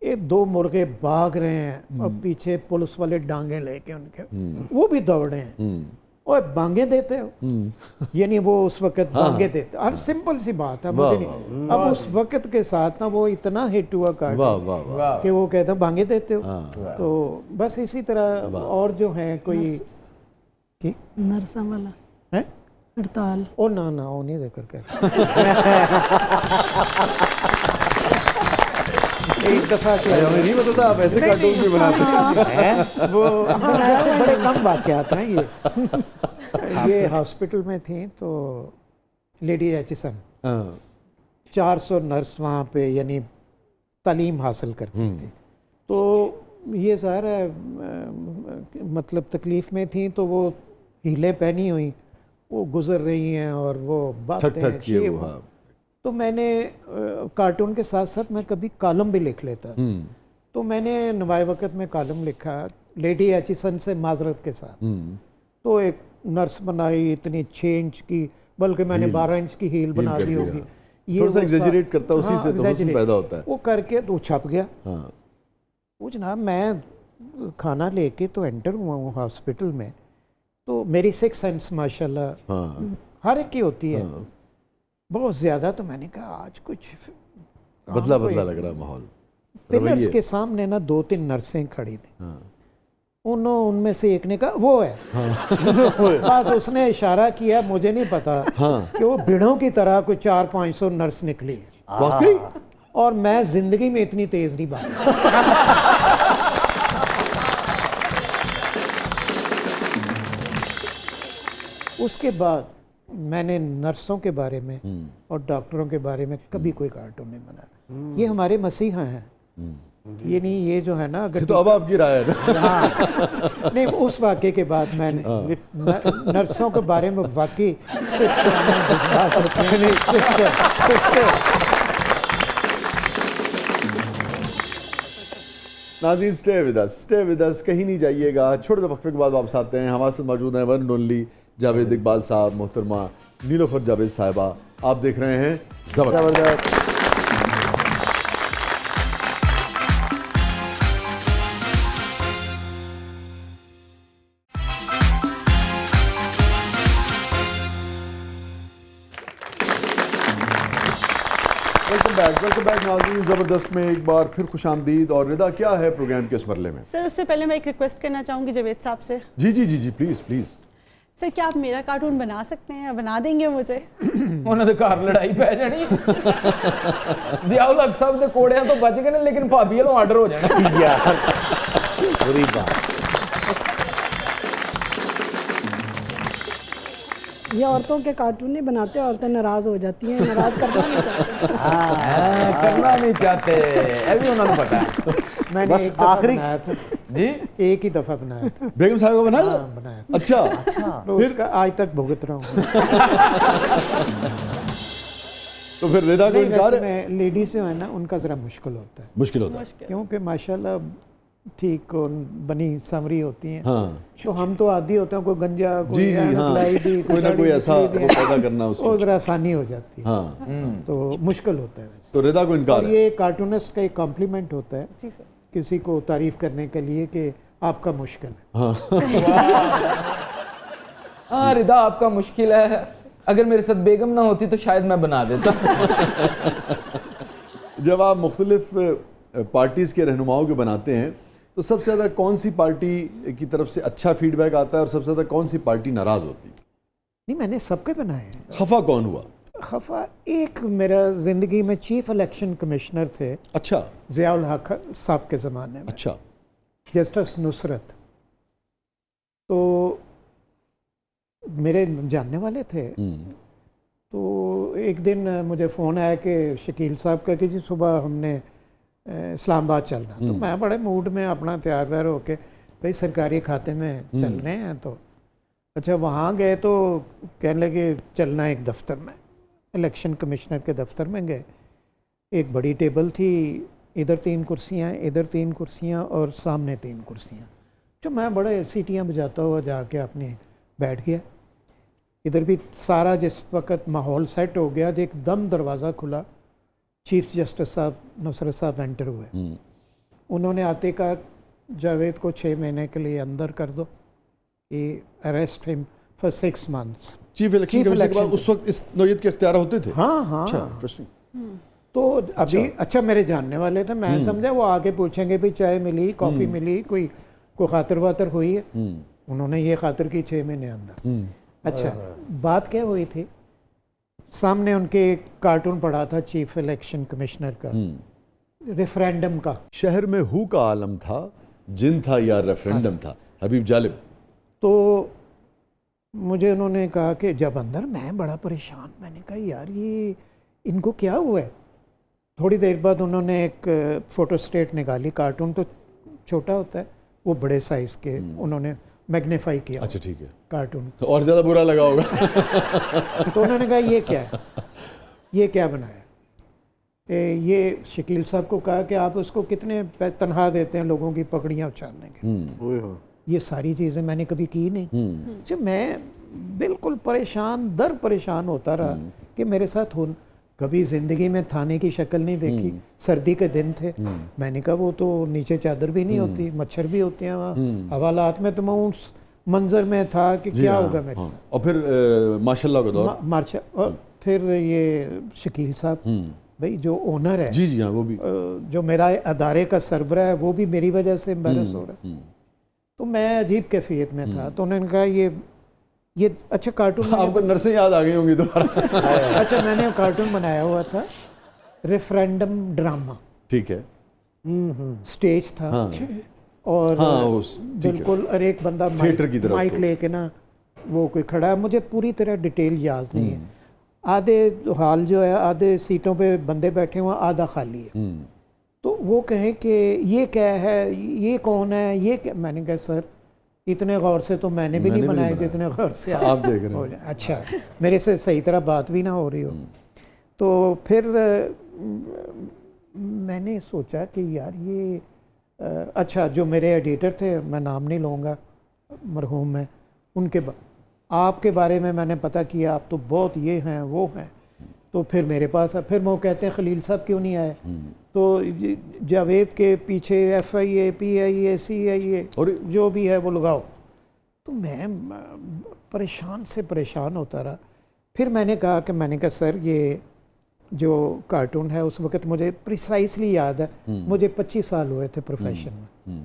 B: ये 2 मुर्गे भाग रहे हैं और पीछे पुलिस वाले डांगे लेके उनके, वो भी दौड़ रहे हैं, और बांगे देते हो, यानी वो उस वक्त बांगे देते। हर सिंपल सी बात है, मुझे नहीं। अब उस वक्त के साथ ना वो इतना हिट हुआ कार्टून कि वो कहता बांगे देते हो। तो बस इसी तरह और जो है कोई
E: नरसा वाला
B: है
E: हड़ताल,
B: ओ ना वो नहीं जिक्र कर। एक दफा क्या
A: हमें नहीं पता था आप ऐसे कार्टून भी बनाते
B: हैं वो। हाँ, ऐसे बड़े कम वाक़यात हैं ये हॉस्पिटल में थी, तो लेडी एचिसन 400 नर्स वहाँ पे यानी तालीम हासिल करती थी। तो ये सारा मतलब तकलीफ़ में थी, तो वो हीलें पहनी हुई वो गुजर रही हैं और वो बातें किए। तो मैंने कार्टून के साथ साथ मैं कभी कॉलम भी लिख लेता। तो मैंने नवाए वक़्त में कॉलम लिखा लेडी एचिसन से माजरत के साथ। तो एक नर्स बनाई इतनी 6 इंच की, बल्कि मैंने 12 इंच की हील बना दी होगी।
A: ये थोड़ा सा एग्जैजरेट करता है, उसी से तो हुस्न पैदा होता है।
B: वो करके तो छप गया। वो जनाब मैं खाना लेके तो एंटर हुआ हूँ हॉस्पिटल में, तो मेरी 6 सेंस माशाल्लाह हर एक की होती है बहुत ज़्यादा। तो मैंने कहा आज कुछ
A: बदला लग रहा माहौल।
B: पिलर्स के सामने ना 2-3 नर्सें खड़ी थी। उनमें से एक ने कहा वो है। बस उसने इशारा किया, मुझे नहीं पता कि वो भिड़ों की तरह कोई 400-500 नर्स निकली है
A: वाकई।
B: और मैं जिंदगी में इतनी तेज नहीं भागा। उसके बाद मैंने नर्सों के बारे में और डॉक्टरों के बारे में कभी कोई कार्टून नहीं बनाया। ये हमारे मसीहा हैं। ये नहीं, ये जो है ना, अगर
A: तो अब आपकी राय है ना?
B: नहीं, उस वाक़े के बाद मैंने नर्सों के बारे में वाकई
A: नाज़रीन स्टे विद अस, कहीं नहीं जाइएगा। छोटे से वक्फे के बाद वापस आते हैं। हमारे साथ मौजूद हैं वन ओनली जावेद इकबाल साहब, मोहतरमा नीलोफर जावेद साहिबा। आप देख रहे हैं ज़बरदस्त। वेलकम बैक नाज़रीन, ज़बरदस्त में एक बार फिर खुशामदीद। और रिदा, क्या है प्रोग्राम के इस मरले में?
F: सर, उससे पहले मैं एक रिक्वेस्ट करना चाहूँगी जावेद साहब से।
A: जी प्लीज़।
F: सर, क्या आप मेरा कार्टून बना सकते हैं, बना देंगे मुझे?
D: उन्होंने घर लड़ाई पै जानी। ज़ियाउल हक साहब दे कोड़ियां तो बच गए, लेकिन भाभी वालों ऑर्डर हो जाना
C: यार, बुरी बात।
E: ये औरतों के कार्टून नहीं बनाते, औरतें नाराज हो जाती हैं, नाराज करना नहीं चाहते।
D: करना नहीं चाहते, ये भी उन्होंने पता है।
B: मैंने
C: बस
B: एक दफ़ा
C: आखिरी
B: बनाया था
D: जी,
B: एक ही दफ़ा बनाया था।
A: बेगम साहब को बनाया?
B: बनाया।
A: अच्छा।
B: तो उसका आज तक भुगत रहा हूँ।
A: तो फिर रिदा को इनकार है?
B: मैं लेडीज जो है ना, उनका ज़रा मुश्किल होता है।
A: मुश्किल होता है
B: क्योंकि माशाल्लाह ठीक बनी समरी होती हैं।
A: हाँ
B: तो हम तो आदी होते हैं, कोई गंजा
A: जी
B: कोई
A: जी हाँ,
B: लाई दी,
A: कोई ना कोई ऐसा
B: दाढ़ी
A: वो पैदा करना उसको।
B: वो ज़रा आसानी हो जाती है।
A: हाँ
B: तो मुश्किल होता है वैसे।
A: तो रिदा को इनकार
B: और
A: है।
B: ये कार्टूनिस्ट का एक कॉम्प्लीमेंट होता है
F: जी सर।
B: किसी को तारीफ करने के लिए कि आपका मुश्किल है।
D: हाँ रिदा आपका मुश्किल है, अगर मेरे साथ बेगम ना होती तो शायद मैं बना देता।
A: जब आप मुख्तलिफ पार्टीज़ के रहनुमाओं के बनाते हैं तो सबसे ज़्यादा कौन सी पार्टी की तरफ से अच्छा फीडबैक आता है और सबसे ज़्यादा कौन सी पार्टी नाराज़ होती है?
B: नहीं, मैंने सबके बनाए हैं।
A: खफा कौन हुआ?
B: खफा एक मेरा ज़िंदगी में चीफ इलेक्शन कमिश्नर थे
A: अच्छा
B: ज़ियाउल हक साहब के ज़माने में,
A: अच्छा
B: जस्टिस नुसरत। तो मेरे जानने वाले थे। तो एक दिन मुझे फ़ोन आया कि शकील साहब का कि जी सुबह हमने इस्लामाबाद चलना। तो मैं बड़े मूड में अपना तैयार व्यार होके भाई सरकारी खाते में चल रहे हैं। तो अच्छा वहाँ गए तो कहने लगे चलना एक दफ्तर में, इलेक्शन कमिश्नर के दफ्तर में गए। एक बड़ी टेबल थी, इधर 3 कुर्सियाँ, इधर 3 कुर्सियाँ और सामने 3 कुर्सियाँ। जो मैं बड़े सीटियाँ बजाता हुआ जाके अपने बैठ गया। इधर भी सारा जिस वक्त माहौल सेट हो गया तो एकदम दरवाज़ा खुला, चीफ जस्टिस साहब नुसरत साहब एंटर हुए। उन्होंने आते कहा जावेद को 6 महीने के लिए अंदर कर दो, ये arrest him for 6 months।
A: Chief election commission के बाद उस वक्त इस नौयत के इख्तियार होते थे?
B: हाँ हाँ।
A: अच्छा इंटरेस्टिंग।
B: तो अभी अच्छा मेरे जानने वाले थे, मैं समझा वो आके पूछेंगे भी चाय मिली, कॉफ़ी मिली, कोई खातिर वातर हुई है। उन्होंने ये खातिर की 6 महीने अंदर। अच्छा बात क्या हुई थी, सामने उनके कार्टून पड़ा था चीफ इलेक्शन कमिश्नर का, रेफरेंडम का।
A: शहर में हु का आलम था, जिन था या रेफरेंडम था, हबीब जालिब।
B: तो मुझे उन्होंने कहा कि जब अंदर, मैं बड़ा परेशान, मैंने कहा यार ये इनको क्या हुआ है। थोड़ी देर बाद उन्होंने एक फ़ोटो स्टेट निकाली, कार्टून तो छोटा होता है, वो बड़े साइज़ के उन्होंने मैग्नीफाई किया।
A: अच्छा ठीक है।
B: कार्टून
A: तो और ज़्यादा बुरा लगा होगा।
B: तो उन्होंने कहा ये क्या है, ये क्या बनाया। ये शकील साहब को कहा कि आप उसको कितने तनख्वाह देते हैं लोगों की पगड़ियाँ उछालने के। ये सारी चीज़ें मैंने कभी की नहीं। जब मैं बिल्कुल परेशान होता रहा कि मेरे साथ हो, कभी ज़िंदगी में थाने की शक्ल नहीं देखी। सर्दी के दिन थे, मैंने कहा वो तो नीचे चादर भी नहीं होती, मच्छर भी होते हैं वहाँ हवालात में। तो मैं उस मंजर में था कि क्या होगा मेरे साथ।
A: और फिर माशाल्लाह का दौर।
B: और फिर ये शकील साहब भाई जो ओनर है,
A: जी जी हाँ, वो भी
B: जो मेरा अदारे का सरबरा है, वो भी मेरी वजह से एम्बेरस हो रहा है। तो मैं अजीब कैफियत में था। तो उन्होंने कहा ये अच्छा कार्टून
A: आपको नर्सें याद आ गई होंगी दोबारा।
B: अच्छा मैंने कार्टून बनाया हुआ था, रेफरेंडम ड्रामा।
A: ठीक है।
B: स्टेज था।
A: हाँ।
B: और
A: हाँ,
B: बिल्कुल, और एक बंदा
A: थिएटर की तरफ
B: माइक
A: को।
B: लेके ना वो कोई खड़ा है, मुझे पूरी तरह डिटेल याद नहीं है। आधे हाल जो है, आधे सीटों पे बंदे बैठे हुए, आधा खाली है। तो वो कहें कि ये क्या है, ये कौन है, ये क्या। मैंने कहा सर इतने गौर से तो मैंने भी नहीं बनाया जितने गौर से
A: आप देख रहे हैं।
B: अच्छा मेरे से सही तरह बात भी ना हो रही हो। तो फिर मैंने सोचा कि यार ये अच्छा जो मेरे एडिटर थे, मैं नाम नहीं लूँगा, मरहूम है, उनके आपके बारे में मैंने पता किया, आप तो बहुत ये हैं वो हैं। तो फिर मेरे पास फिर वो कहते हैं खलील साहब क्यों नहीं आए। तो जावेद के पीछे FIA PIA CIA और जो भी है वो लगाओ। तो मैं परेशान से परेशान होता रहा। फिर मैंने कहा सर ये जो कार्टून है, उस वक़्त मुझे प्रिसाइसली याद है, मुझे 25 साल हुए थे प्रोफेशन में।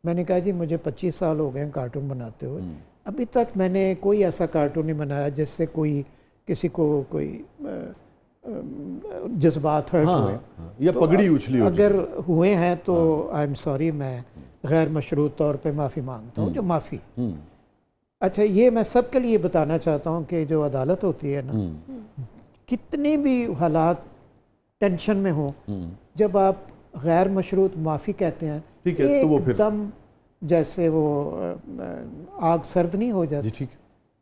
B: मैंने कहा जी मुझे 25 साल हो गए कार्टून बनाते हुए, अभी तक मैंने कोई ऐसा कार्टून नहीं बनाया जिससे किसी को कोई जज्बात हर्ट हुए
A: या पगड़ी उछली हो।
B: अगर हुए हैं तो आई एम सॉरी, मैं गैर मशरूत तौर पे माफ़ी मांगता हूँ, जो माफ़ी। अच्छा ये मैं सबके लिए बताना चाहता हूँ कि जो अदालत होती है ना, कितने भी हालात टेंशन में हो, जब आप गैर मशरूत माफ़ी कहते हैं,
A: ठीक है, तो वो फिर
B: एकदम जैसे वो आग सर्द नहीं हो जाती।
A: ठीक।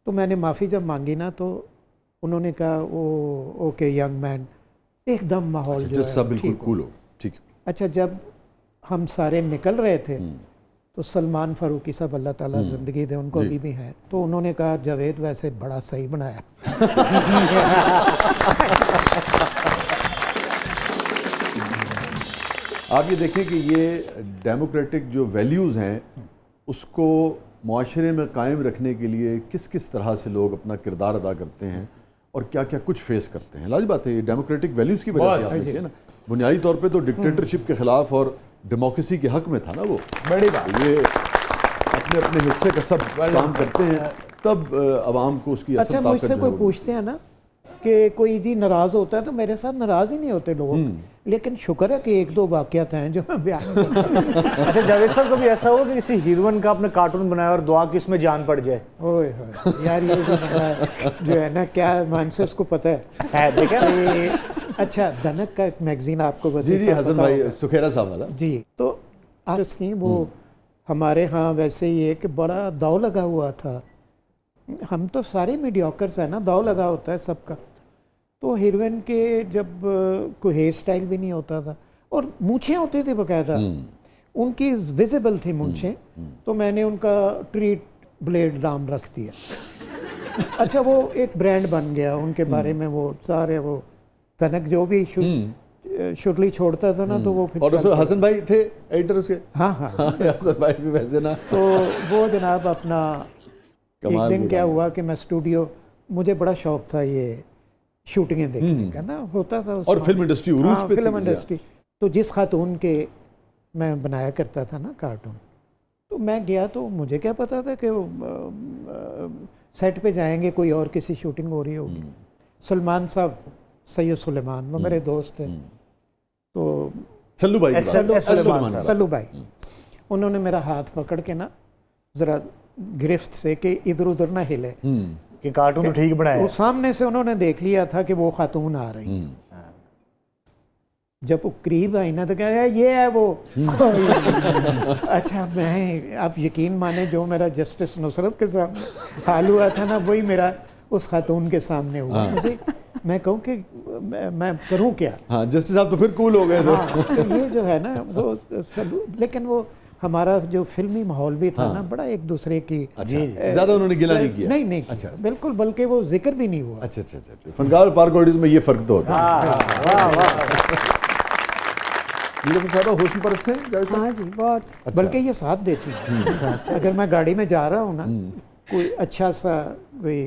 B: तो मैंने माफ़ी जब मांगी ना, तो उन्होंने कहा ओके यंग मैन, एकदम माहौल जो है
A: सब बिल्कुल कूल हो। ठीक।
B: अच्छा जब हम सारे निकल रहे थे तो सलमान फारूकी साहब अल्लाह ताला ज़िंदगी दे, उनको अभी भी हैं, तो उन्होंने कहा जावेद वैसे बड़ा सही बनाया।
A: आप ये देखें कि ये डेमोक्रेटिक जो वैल्यूज़ हैं उसको माशरे में कायम रखने के लिए किस किस तरह से लोग अपना किरदार अदा करते हैं और क्या क्या कुछ फेस करते हैं। लाज बात है, ये डेमोक्रेटिक वैल्यूज़ की वजह से आपने किया ना, बुनियादी तौर पे तो डिक्टेटरशिप के ख़िलाफ़ और डेमोक्रेसी के हक़ में था ना वो।
D: बड़ी बात।
A: ये अपने अपने हिस्से का सब काम करते हैं, तब आवाम को उसकी
B: अच्छा, मुझसे कोई पूछते हैं ना कि कोई जी नाराज़ होता है, तो मेरे साथ नाराज़ ही नहीं होते लोग, लेकिन शुक्र है कि एक दो वाक़यात हैं जो मैं बयान करता हूं।
C: अच्छा जावेद साहब, कभी ऐसा हो कि किसी हीरोइन का आपने कार्टून बनाया और दुआ की इसमें जान पड़ जाए?
B: ओए होए यार, ये जो है ना, क्या मानसर्स को पता है
C: देखा।
B: अच्छा, धनक का एक मैगजीन आपको
A: जी जी, हसन भाई सुखेरा साहब वाला
B: जी, तो आर्टिस्ट थी वो हमारे यहाँ। वैसे ही एक बड़ा दाव लगा हुआ था, हम तो सारे मीडियोकर्स हैं ना, दाव लगा होता है सबका। तो हीरोइन के जब कोई हेयर स्टाइल भी नहीं होता था और मूछें होते थे बकायदा, उनकी विजिबल थी मूछें, तो मैंने उनका ट्रीट ब्लेड नाम रख दिया। अच्छा, वो एक ब्रांड बन गया उनके बारे में, वो सारे वो तनक जो भी शुरली छोड़ता था ना, तो वो फिर
A: और हसन भाई थे एडिटर उसके।
B: हाँ हाँ,
A: हसन भाई भी वैसे ना।
B: तो वो जनाब अपना एक दिन क्या हुआ कि मैं स्टूडियो, मुझे बड़ा शौक था ये शूटिंगें देखने का ना, होता था
A: और फिल्म इंडस्ट्री उरूज पे थी।
B: फिल्म इंडस्ट्री, तो जिस खातून के मैं बनाया करता था ना कार्टून, तो मैं गया तो मुझे क्या पता था कि सेट पे जाएंगे, कोई और किसी शूटिंग हो रही होगी। सलमान साहब, सैयद सुलेमान, वो मेरे दोस्त थे, तो
A: सल्लू भाई,
B: सल्लू भाई, उन्होंने मेरा हाथ पकड़ के ना ज़रा गिरफ्त से कि इधर उधर ना हिले,
C: कि कार्टून ठीक बनाया।
B: तो सामने से उन्होंने देख लिया था कि वो खातून आ रही है। जब वो करीब आई ना तो कहा ये है वो। अच्छा, मैं आप यकीन माने, जो मेरा जस्टिस नुसरत के सामने हाल हुआ था ना, वही मेरा उस खातून के सामने हुआ। मुझे, मैं कहूँ कि मैं करूँ क्या।
A: हाँ, जस्टिस साहब तो फिर कूल हो गए।
B: तो ये जो है ना वो लेकिन वो हमारा जो फिल्मी माहौल भी था ना, बड़ा एक दूसरे की
A: ज़्यादा उन्होंने गिला नहीं किया।
B: नहीं अच्छा, बिल्कुल, बल्कि वो जिक्र भी नहीं हुआ।
A: अच्छा, फनकार पार्क ऑडियंस में ये फ़र्क तो होता है। होश परस्त हैं?
E: हाँ जी, बहुत।
A: अच्छा।
B: बल्कि ये साथ देती है। अगर मैं गाड़ी में जा रहा हूँ ना, कोई अच्छा सा कोई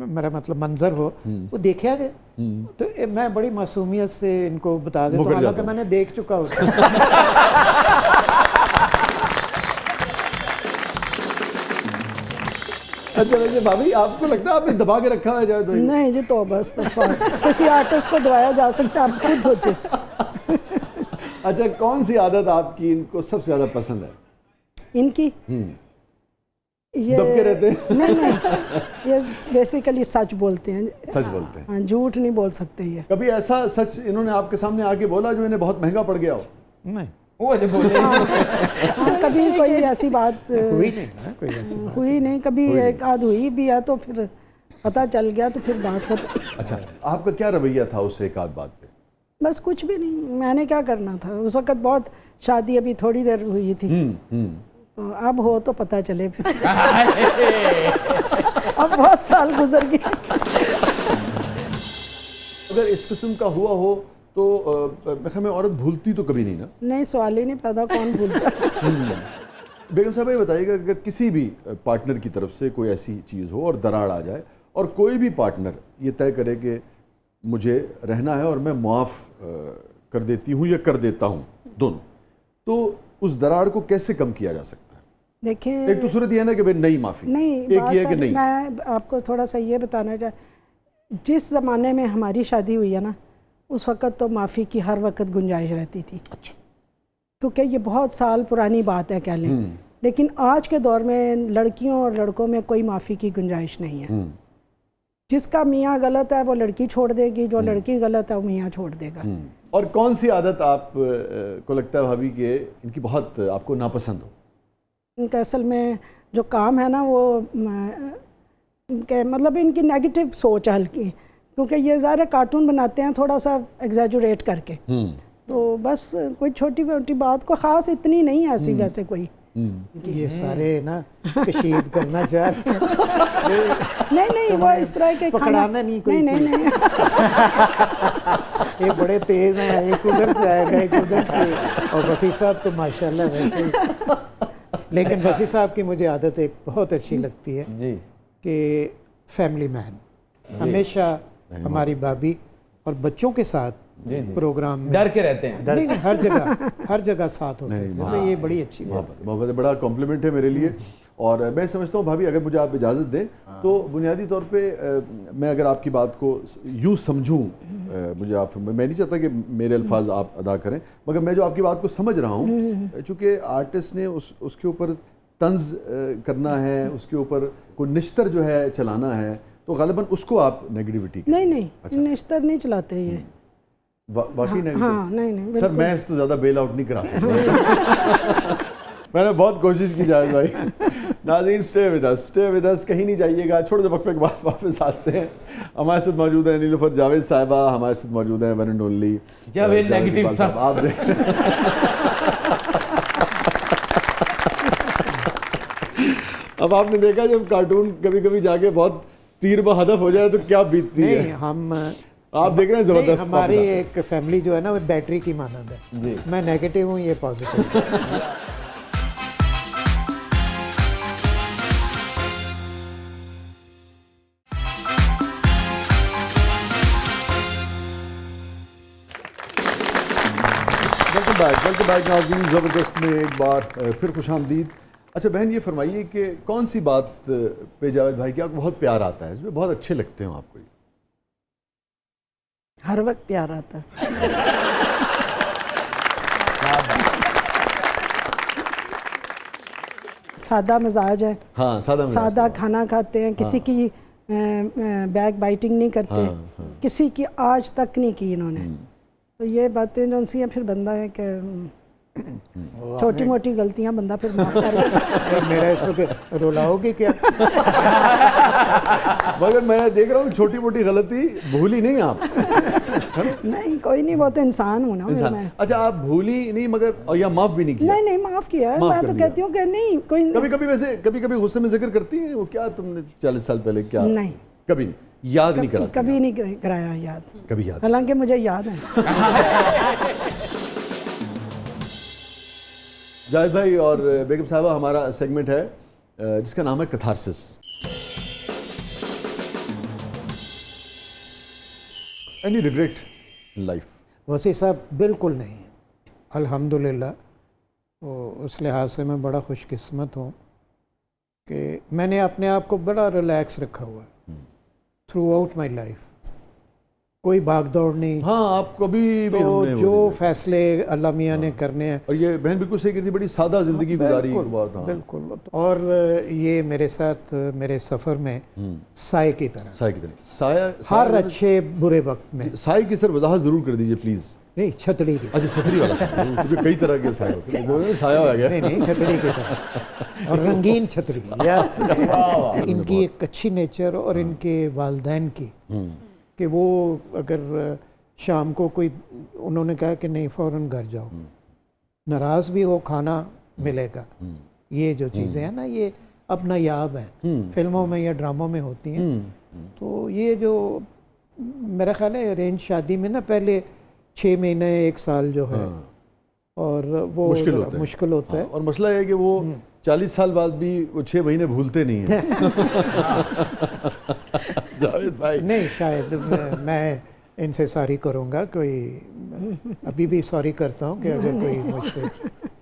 B: मेरा मतलब मंजर हो, वो देखा जाए तो मैं बड़ी मासूमियत से इनको बता देता हूँ, हालांकि मैंने देख चुका होता।
A: अच्छा वैसे भाभी, आपको लगता है आपने दबा के रखा है जावेद भाई?
E: नहीं जी, तो बस किसी आर्टिस्ट को दबाया जा सकता है, आप खुद सोचें।
A: अच्छा, कौन सी आदत आपकी इनको सबसे ज़्यादा पसंद है?
E: इनकी ये
A: दब के रहते हैं?
E: नहीं, ये बेसिकली सच बोलते हैं।
A: सच बोलते हैं?
E: हाँ, झूठ नहीं बोल सकते ये।
A: कभी ऐसा सच इन्होंने आपके सामने आके बोला जो इन्हें बहुत महंगा पड़ गया हो?
B: नहीं,
D: वो जो बोले
E: हाँ, कभी कोई ऐसी बात
B: हुई नहीं ना, कोई ऐसी बात
E: हुई नहीं। कभी एक आध हुई भी है तो फिर पता चल गया, तो फिर बात खत्म।
A: अच्छा, आपका क्या रवैया था उससे एक आध बात पे?
E: बस कुछ भी नहीं, मैंने क्या करना था उस वक्त। बहुत शादी अभी थोड़ी देर हुई थी, तो अब हो तो पता चले फिर। अब बहुत साल गुजर गए।
A: अगर इस किस्म का हुआ हो तो मैं ख्याल में औरत भूलती तो कभी नहीं ना?
E: नहीं, सवाल ही नहीं पैदा, कौन भूलता।
A: बेगम साहब, ये बताइएगा, अगर किसी भी पार्टनर की तरफ से कोई ऐसी चीज़ हो और दरार आ जाए और कोई भी पार्टनर ये तय करे कि मुझे रहना है और मैं माफ़ कर देती हूँ या कर देता हूँ, दोनों, तो उस दरार को कैसे कम किया जा सकता है?
E: देखिए,
A: एक तो सूरत यह है ना कि भाई नहीं माफ़ी,
E: नहीं,
A: एक ये है कि नहीं।
E: मैं आपको थोड़ा सा ये बताना चाह, जिस ज़माने में हमारी शादी हुई है ना, उस वक़्त तो माफ़ी की हर वक्त गुंजाइश रहती थी।
A: अच्छा,
E: क्योंकि ये बहुत साल पुरानी बात है कह लें, लेकिन आज के दौर में लड़कियों और लड़कों में कोई माफ़ी की गुंजाइश नहीं है। जिसका मियाँ गलत है वो लड़की छोड़ देगी, जो लड़की गलत है वो मियाँ छोड़ देगा।
A: और कौन सी आदत आप को लगता है भाभी कि इनकी बहुत आपको नापसंद हो?
E: इनका असल में जो काम है ना, वो मतलब इनकी नेगेटिव सोच है हल्की, क्योंकि ये ज़्यादा कार्टून बनाते हैं थोड़ा सा एग्जैजुरेट करके, तो बस कोई छोटी मोटी बात को ख़ास इतनी नहीं है ऐसी वैसे कोई।
B: ये सारे ना कशीद करना चाह रहे हैं।
E: नहीं वो इस तरह के
B: पकड़ाना नहीं कोई
E: नहीं
B: चीज़।
E: नहीं
B: ये बड़े तेज हैं, एक उधर से आएगा एक उधर से, और वसी साहब तो माशाल्लाह वैसे ही। लेकिन वसी साहब की मुझे आदत एक बहुत अच्छी लगती है
D: जी
B: कि फैमिली मैन, हमेशा हमारी भाभी और बच्चों के साथ
D: जी जी
B: प्रोग्राम में
D: डर के रहते हैं।
B: नहीं हर जगह साथ होते थे, तो ये बड़ी अच्छी बात है।
A: बहुत बड़ा कॉम्प्लीमेंट है मेरे लिए। और मैं समझता हूँ भाभी, अगर मुझे आप इजाज़त दें तो बुनियादी तौर पे मैं अगर आपकी बात को यूँ समझूँ, मुझे आप, मैं नहीं चाहता कि मेरे अल्फाज आप अदा करें, मगर मैं जो आपकी बात को समझ रहा हूँ, चूँकि आर्टिस्ट ने उसके ऊपर तंज करना है, उसके ऊपर कोई निश्तर जो है चलाना है, तो गालिबन उसको आप नेगेटिविटी
E: नहीं निश्तर नहीं चलाते ये।
A: वाकई नहीं?
E: हाँ नहीं
A: सर मैं इससे ज़्यादा बेल आउट नहीं करा सकता। मैंने बहुत कोशिश की जाए भाई। नाज़रीन स्टे विद अस, कहीं नहीं जाइएगा, छोटे से वक्फे के बाद वापस आते हैं। हमारे साथ मौजूद है नीलूफर जावेद साहिबा, हमारे साथ मौजूद है one and only
D: Javed negative साहब।
A: आप देख अब आपने देखा जब कार्टून कभी कभी जाके बहुत तीर ब हदफ हो जाए तो क्या बीतती है।
B: नहीं हम
A: आप देख रहे हैं
B: नहीं,
A: जबरदस्त।
B: हमारी एक फैमिली जो है ना वो बैटरी की मानद है। मैं नेगेटिव हूँ, ये पॉजिटिव।
A: वेलकम बैक नाज़रीन, ज़बरदस्त में एक बार फिर खुशामदीद। अच्छा बहन, ये फरमाइए कि कौन सी बात पे जावेद भाई की आपको बहुत प्यार आता है, इसमें बहुत अच्छे लगते हो आपको?
E: हर वक्त प्यार आता है। सादा मिजाज है।
A: हाँ,
E: सादा खाना खाते हैं, किसी की बैक बाइटिंग नहीं करते, किसी की आज तक नहीं की इन्होंने। तो ये बातें जो सी हैं, फिर बंदा है कि छोटी मोटी गलतियां बंदा फिर माफ कर देता है।
B: मेरा इस वक्त रुलाओगे क्या?
A: मगर मैं देख रहा हूँ छोटी मोटी गलती भूली नहीं आप।
E: नहीं कोई नहीं, वो तो इंसान हूँ ना मैं।
A: अच्छा आप भूली नहीं मगर, और या माफ भी नहीं किया?
E: नहीं माफ किया है। मैं तो कहती हूँ कि नहीं कोई
A: कभी कभी गुस्से में जिक्र करती है वो, क्या तुमने 40 साल पहले क्या?
E: नहीं
A: कभी नहीं याद नहीं करा?
E: कभी नहीं कराया याद।
A: कभी याद?
E: हालांकि मुझे याद है।
A: जावेद भाई और बेगम साहबा, हमारा सेगमेंट है जिसका नाम है catharsis. Any regret in life?
B: वसी साहब बिल्कुल नहीं है, अल्हम्दुलिल्लाह। तो उस लिहाज से मैं बड़ा खुशकिस्मत हूँ कि मैंने अपने आप को बड़ा रिलैक्स रखा हुआ है थ्रू आउट माई लाइफ। कोई भाग दौड़ नहीं।
A: हाँ, आप कभी भी
B: तो
A: हमने
B: जो फैसले अल्लाह मियाँ ने करने हैं।
A: और ये बहन बिल्कुल सही कहती, बड़ी सादा जिंदगी गुजारी
B: बिल्कुल,
A: बहुत। हाँ।
B: बिल्कुल। और ये मेरे साथ मेरे सफ़र में साए की तरह,
A: साए की तरह, साया
B: हर अच्छे बुरे वक्त में।
A: साए की सर वजाहत जरूर कर दीजिए प्लीज।
B: नहीं, छतड़ी की।
A: अच्छा, छतरी वाला साया, क्योंकि कई तरह के साए होते हैं, साया हो गया।
B: नहीं छतरी की तरह, और रंगीन छतरी। इनकी एक अच्छी नेचर और इनके वालिदैन की कि वो अगर शाम को कोई उन्होंने कहा कि नहीं फ़ौरन घर जाओ, नाराज़ भी हो खाना मिलेगा। ये जो चीज़ें हैं ना, ये अब नायाब हैं, फिल्मों में या ड्रामों में होती हैं। तो ये जो मेरा ख्याल है अरेंज शादी में ना पहले 6 महीने 1 साल जो है, और वो मुश्किल होता है।
A: और मसला है कि वो 40 साल बाद भी वो 6 महीने भूलते नहीं हैं। जावेद भाई
B: नहीं, शायद मैं इनसे सॉरी करूँगा, कोई अभी भी सॉरी करता हूँ कि अगर कोई मुझसे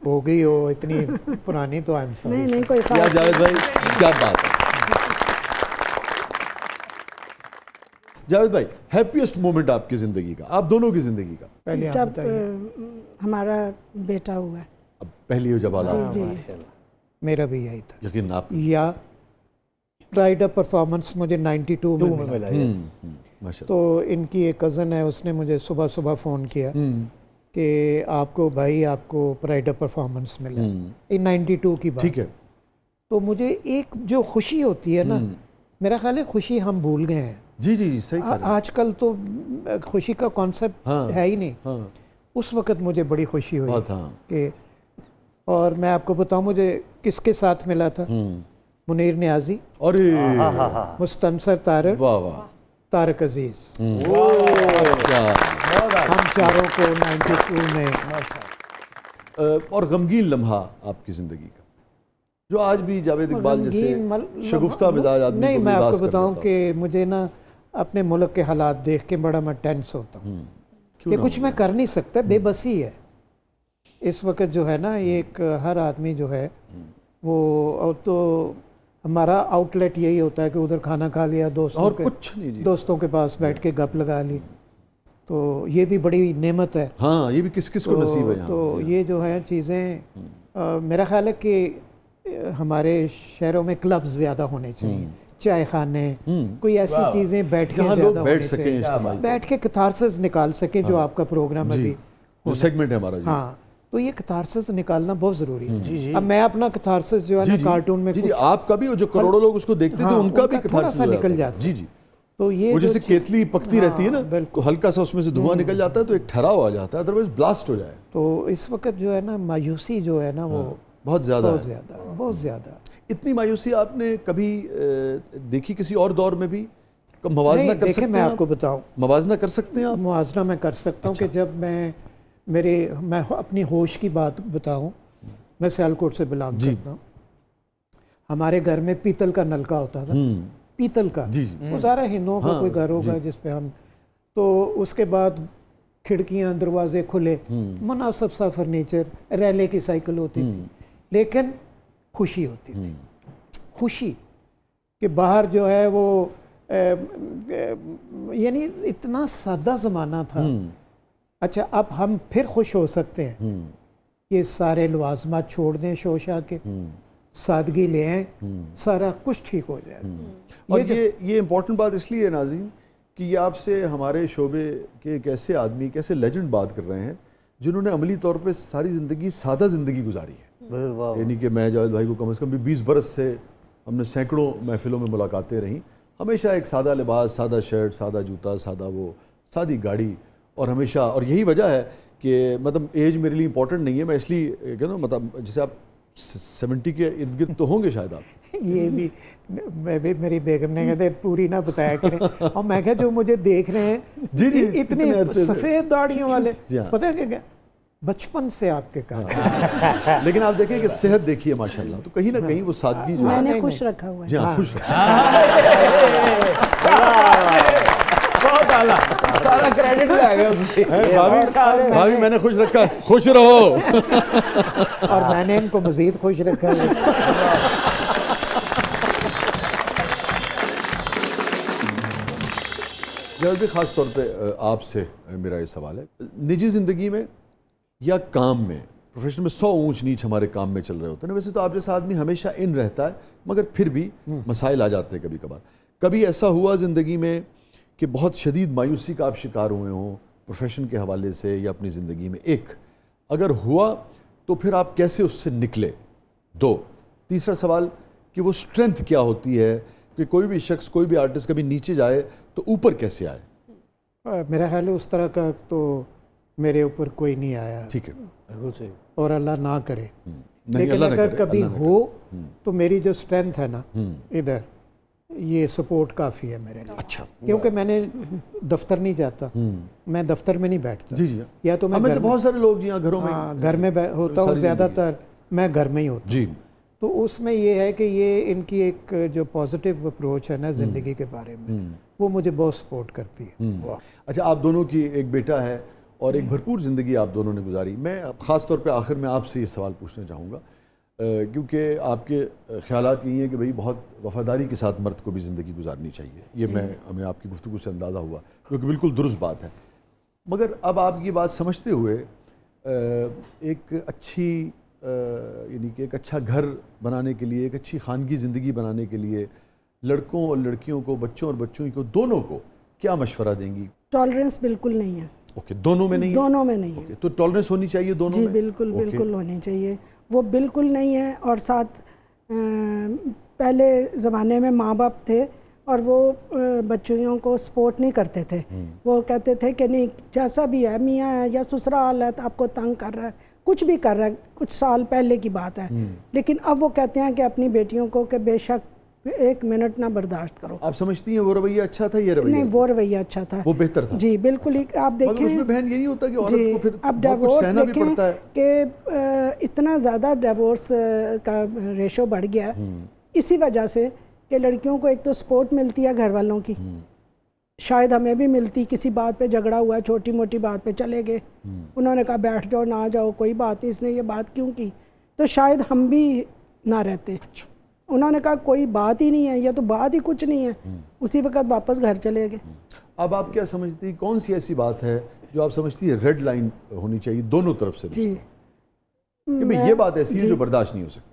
B: हो गई हो इतनी पुरानी, तो आई एम सॉरी।
E: नहीं कोई
A: क्या जावेद भाई, क्या बात है। जावेद भाई, हैप्पीएस्ट मोमेंट आपकी ज़िंदगी का, आप दोनों की ज़िंदगी का?
B: पहले आप
E: जब
B: बताइए।
E: हमारा बेटा हुआ।
A: अब पहली हो जब औलाद?
E: जी।
B: मेरा भी यही था।
A: यकीन आप?
B: या प्राइड ऑफ परफॉर्मेंस मुझे 92 में मिला।
A: माशाल्लाह।
B: तो इनकी एक कज़न है, उसने मुझे सुबह सुबह फ़ोन किया कि आपको भाई आपको प्राइड ऑफ परफॉर्मेंस मिला। ये 92 की बात।
A: ठीक है।
B: तो मुझे एक जो खुशी होती है ना, मेरा ख्याल है खुशी हम भूल गए हैं।
A: जी जी सही कह रहे हैं।
B: आजकल तो खुशी का कॉन्सेप्ट है ही नहीं। उस वक़्त मुझे बड़ी खुशी हुई
A: बहुत, हाँ।
B: कि, और मैं आपको बताऊं मुझे किसके साथ मिला था, मुनीर नियाजी,
A: अरे
B: मुस्तनसर तारक,
A: वाह वाह,
B: तारक अजीज,
A: क्या
B: हम चारों को 92 में।
A: और गमगीन लम्हा आपकी ज़िंदगी का जो आज भी जावेद इकबाल जैसे शगुफ्ता मिजाज आदमी
B: नहीं,
A: को
B: मैं
A: उदास
B: आपको
A: कर
B: बताऊं
A: देता।
B: कि मुझे ना अपने मुल्क के हालात देख के बड़ा मैं टेंस होता हूँ कि कुछ मैं कर नहीं सकता, बेबसी है इस वक्त जो है ना। ये एक हर आदमी जो है वो, और तो हमारा आउटलेट यही होता है कि उधर खाना खा लिया,
A: और कुछ नहीं जी।
B: दोस्तों के पास बैठ के गप लगा ली, तो ये भी बड़ी नेमत है।
A: हाँ, ये भी किस किस को नसीब है यहाँ।
B: तो ये जो है चीज़ें, मेरा ख्याल है कि हमारे शहरों में क्लब्स ज़्यादा होने चाहिए, चाय खाने, कोई ऐसी चीज़ें बैठ के
A: जहाँ
B: ज़्यादा
A: लोग बैठ
B: होनी
A: सकें,
B: चाहिए,
A: इज्तिमाई
B: बैठ के कैथारसिस निकाल सकें, जो आपका प्रोग्राम
A: जी,
B: अभी
A: जो सेगमेंट है हमारा जी।
B: हाँ, तो ये कैथारसिस निकालना बहुत ज़रूरी है। अब मैं अपना कैथारसिस जो है ना कार्टून में
A: जी जी,
B: कुछ,
A: आपका भी, जो करोड़ों लोग उसको देखते थे
B: हाँ,
A: उनका भी
B: उनका थोड़ा
A: कैथारसिस
B: सा
A: हो
B: निकल
A: जाता है।
B: जाता
A: जी
B: है।
A: जी,
B: तो ये
A: वो
B: जो
A: जैसे केतली पकती रहती है ना,
B: बिल्कुल।
A: तो हल्का सा उसमें से धुआं निकल जाता है तो एक ठहराव आ जाता है, अदरवाइज ब्लास्ट हो जाए।
B: तो इस वक्त जो है ना मायूसी जो है ना वो
A: बहुत ज़्यादा
B: बहुत
A: है।
B: ज़्यादा, बहुत ज़्यादा।
A: इतनी मायूसी आपने कभी देखी किसी और दौर में भी? कब मवाजना
B: नहीं,
A: कर
B: देखें
A: सकते
B: मैं
A: हैं
B: आपको बताऊं,
A: मवाजना कर सकते हैं आप?
B: मुआवजा मैं कर सकता हूं कि जब मैं अपनी होश की बात बताऊं, मैं सियालकोट से बिलोंग करता हूं। हमारे घर में पीतल का नलका होता था, पीतल का,
A: जी जी,
B: वो सारा हिंदुओं का कोई घर होगा जिस पे हम, तो उसके बाद खिड़कियां दरवाजे खुले, मुनासिब सा फर्नीचर, रैले की साइकिल होती थी, लेकिन खुशी होती थी, खुशी कि बाहर जो है वो यानी इतना सादा ज़माना था। अच्छा, अब हम फिर खुश हो सकते हैं, ये सारे लवाजमात छोड़ दें, शोशा के, सादगी ले आएं, सारा कुछ ठीक हो जाए।
A: और ये इम्पोर्टेंट बात इसलिए है नाज़रीन कि ये आपसे हमारे शोबे के एक ऐसे आदमी, एक ऐसे लेजेंड बात कर रहे हैं जिन्होंने अमली तौर पे सारी ज़िंदगी सादा ज़िंदगी गुजारी है। यानी कि मैं जावेद भाई को कम से कम भी 20 बरस से हमने सैकड़ों महफिलों में मुलाकातें रहीं, हमेशा एक सादा लिबास, सादा शर्ट, सादा जूता, सादा वो, सादी गाड़ी, और हमेशा, और यही वजह है कि मतलब एज मेरे लिए इंपॉर्टेंट नहीं है। मैं इसलिए कहता हूँ, मतलब जैसे आप 70 के इर्द गिर्द तो होंगे शायद आप।
B: ये भी मेरी बेगम ने कहते पूरी ना बताया करें, और मैं कहा जो मुझे देख रहे हैं
A: जी जी,
B: इतने
A: अरसे से।
B: सफ़ेद दाढ़ियों वाले,
A: जी हाँ।
B: पता है क्या, बचपन से आपके कहा।
A: लेकिन आप देखें कि सेहत देखिए माशाल्लाह, तो कहीं ना कहीं वो सादगी जो है,
E: मैंने खुश रखा हुआ है।
A: जी हाँ, खुश
D: बहुत आला, सारा क्रेडिट ले गए उससे।
A: भाभी, भाभी मैंने खुश रखा है, खुश रहो।
B: और मैंने इनको मज़ीद खुश रखा है।
A: जब भी ख़ास तौर पे आपसे मेरा ये सवाल है, निजी ज़िंदगी में या काम में, प्रोफेशन में 100 ऊंच नीच हमारे काम में चल रहे होते हैं ना, वैसे तो आप जैसा आदमी हमेशा इन रहता है, मगर फिर भी मसाइल आ जाते हैं कभी कभार। कभी ऐसा हुआ ज़िंदगी में कि बहुत शदीद मायूसी का आप शिकार हुए हों प्रोफेशन के हवाले से या अपनी ज़िंदगी में? एक, अगर हुआ तो फिर आप कैसे उससे निकले? 2, तीसरा सवाल कि वो स्ट्रेंथ क्या होती है कि कोई भी शख्स, कोई भी आर्टिस्ट कभी नीचे जाए तो ऊपर कैसे आए?
B: मेरा ख्याल है उस तरह का तो मेरे ऊपर कोई नहीं आया,
A: ठीक है,
C: बिल्कुल सही।
B: और अल्लाह ना करे।
A: नहीं,
B: लेकिन
A: अल्लाह ना
B: अगर
A: करे,
B: कभी
A: अल्लाह ना
B: हो तो मेरी जो स्ट्रेंथ है ना इधर, ये सपोर्ट काफ़ी है मेरे लिए।
A: अच्छा,
B: क्योंकि मैंने दफ्तर नहीं जाता, मैं दफ्तर में नहीं बैठता।
A: जी जी,
B: या तो मैं
A: हमें से
B: घर
A: बहुत सारे लोग जी हाँ घरों में,
B: हाँ, घर में होता हूँ,
A: सारी
B: ज़्यादातर मैं घर में ही होता हूँ।
A: जी,
B: तो उसमें ये है कि ये इनकी एक जो पॉजिटिव अप्रोच है ना ज़िंदगी के बारे में, वो मुझे बहुत सपोर्ट करती है।
A: अच्छा, आप दोनों की एक बेटा है और एक भरपूर ज़िंदगी आप दोनों ने गुजारी। मैं ख़ास तौर पे आखिर में आपसे ये सवाल पूछना चाहूँगा, क्योंकि आपके ख्यालात यही हैं कि भाई बहुत वफ़ादारी के साथ मर्द को भी ज़िंदगी गुजारनी चाहिए। ये हमें आपकी गुफ्तगू से अंदाज़ा हुआ, क्योंकि बिल्कुल दुरुस्त बात है। मगर अब आप ये बात समझते हुए एक अच्छी यानी कि एक अच्छा घर बनाने के लिए, एक अच्छी खानगी ज़िंदगी बनाने के लिए लड़कों और लड़कियों को, बच्चों और बच्चों को, दोनों को क्या मशवरा देंगी?
E: टॉलरेंस बिल्कुल नहीं है।
A: ओके, दोनों में नहीं है?
E: दोनों में नहीं है।
A: ओके, तो टॉलरेंस होनी चाहिए दोनों
E: जी
A: में?
E: बिल्कुल,
A: ओके।
E: बिल्कुल होनी चाहिए। वो बिल्कुल नहीं है। और साथ पहले ज़माने में माँ बाप थे, और वो बच्चियों को सपोर्ट नहीं करते थे। वो कहते थे कि नहीं, जैसा भी है, मियाँ है या ससुराल है तो आपको तंग कर रहा है, कुछ भी कर रहा है, कुछ साल पहले की बात है। लेकिन अब वो कहते हैं कि अपनी बेटियों को कि बेशक 1 मिनट ना बर्दाश्त करो।
A: आप समझती हैं वो रवैया अच्छा था, ये रवैया?
E: नहीं, वो रवैया अच्छा था,
A: वो बेहतर था
E: जी बिल्कुल ही। आप
A: मगर
E: देखें
A: उसमें बहन ये नहीं होता कि औरत
E: जी,
A: को फिर
E: अब
A: बहुत कुछ
E: डिवोर्स
A: सहना भी
E: देखें
A: पड़ता है।
E: कि इतना ज़्यादा डिवोर्स का रेशो बढ़ गया इसी वजह से कि लड़कियों को एक तो सपोर्ट मिलती है घर वालों की, शायद हमें भी मिलती, किसी बात पे झगड़ा हुआ, छोटी मोटी बात पे चले गए, उन्होंने कहा बैठ जाओ, ना जाओ, कोई बात नहीं, इसने ये बात क्यों की, तो शायद हम भी ना रहते। उन्होंने कहा कोई बात ही नहीं है, या तो बात ही कुछ नहीं है, उसी वक्त वापस घर चले गए।
A: अब आप क्या समझती, कौन सी ऐसी बात है जो आप समझती है रेड लाइन होनी चाहिए दोनों तरफ से
E: जी,
A: कि भाई ये बात ऐसी है जो बर्दाश्त नहीं हो सकती?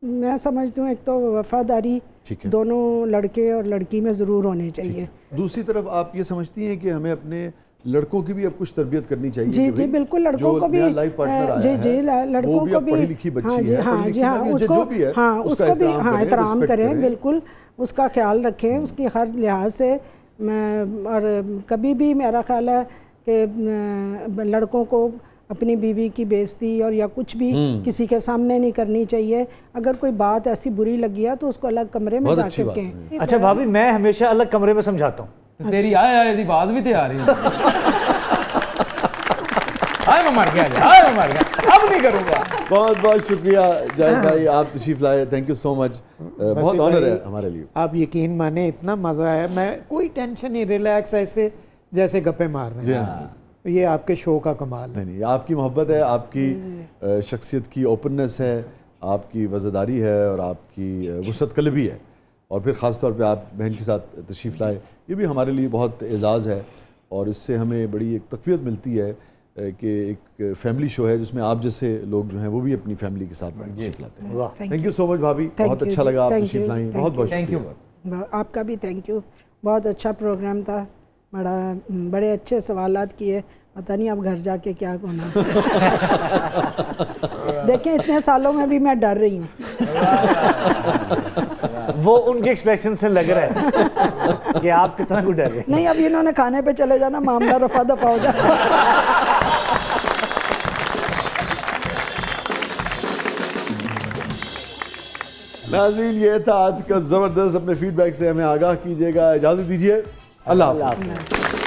E: मैं समझती हूँ एक तो वफादारी
A: ठीक है,
E: दोनों लड़के और लड़की में ज़रूर होनी चाहिए।
A: दूसरी तरफ आप ये समझती हैं कि हमें अपने लड़कों की भी अब कुछ तरबियत करनी चाहिए?
E: जी
A: कि
E: जी
A: भाई
E: बिल्कुल, लड़कों को भी
A: लाइफ पार्टनर आया
E: जी
A: है,
E: जी लड़कों
A: वो भी
E: को
A: अब
E: भी
A: पढ़ी लिखी बच्ची
E: हाँ जी
A: है,
E: हाँ
A: पढ़ी
E: जी
A: लिखी
E: हाँ
A: ना भी हो,
E: उसको
A: जो भी है,
E: हाँ
A: उसका
E: उसको भी
A: एहतराम
E: हाँ
A: करें,
E: एहतराम
A: रिस्पेक्ट
E: करें,
A: करें।
E: बिल्कुल उसका ख्याल रखें, उसकी हर लिहाज से। मैं और कभी भी मेरा ख्याल है कि लड़कों को अपनी बीवी की बेइज्जती और या कुछ भी किसी के सामने नहीं करनी चाहिए। अगर कोई बात ऐसी बुरी लगी है तो उसको अलग कमरे में
A: बहुत
E: जाकर
A: अच्छी बात
E: कहें।
C: अच्छा भाभी, मैं हमेशा अलग कमरे में समझाता हूँ।
D: तेरी आए आए दी बात भी तैयार है। आए मैं मर गया, आए मैं मर गया, अब नहीं करूँगा।
A: बहुत बहुत शुक्रिया जाहिद भाई, आप तशरीफ लाए, थैंक यू सो मच, बहुत ऑनर है हमारे लिए।
B: आप यकीन माने इतना मज़ा आया, मैं कोई टेंशन नहीं, रिलैक्स ऐसे जैसे गप्पे मार रहे हैं। ये आपके शो का कमाल है।
A: नहीं, आपकी मोहब्बत है, आपकी शख्सियत की ओपननेस है, आपकी वज़ादारी है और आपकी वुसअत कल्बी है, और फिर ख़ास तौर पे आप बहन के साथ तशरीफ़ लाए, ये भी हमारे लिए बहुत एज़ाज़ है। और इससे हमें बड़ी एक तक़वियत मिलती है कि एक फैमिली शो है जिसमें आप जैसे लोग जो हैं वो भी अपनी फैमिली के साथ तशरीफ़ लाते हैं। थैंक यू सो मच भाभी, बहुत अच्छा लगा आप तशरीफ़ लाई, बहुत बहुत
D: थैंक यू।
E: आपका भी थैंक यू, बहुत अच्छा प्रोग्राम था, बड़े अच्छे सवालात किए, पता नहीं अब घर जाके क्या होना। देखें इतने सालों में भी मैं डर रही हूँ।
C: वो उनके एक्सप्रेशन से लग रहा है कि आप कितना कुछ डर गए।
E: नहीं, अब इन्होंने खाने पे चले जाना, मामला रफा दफा हो जाए।
A: नाज़रीन, ये था आज का ज़बरदस्त। अपने फीडबैक से हमें आगाह कीजिएगा, इजाज़त दीजिए, अल्लाह हाफ़िज़।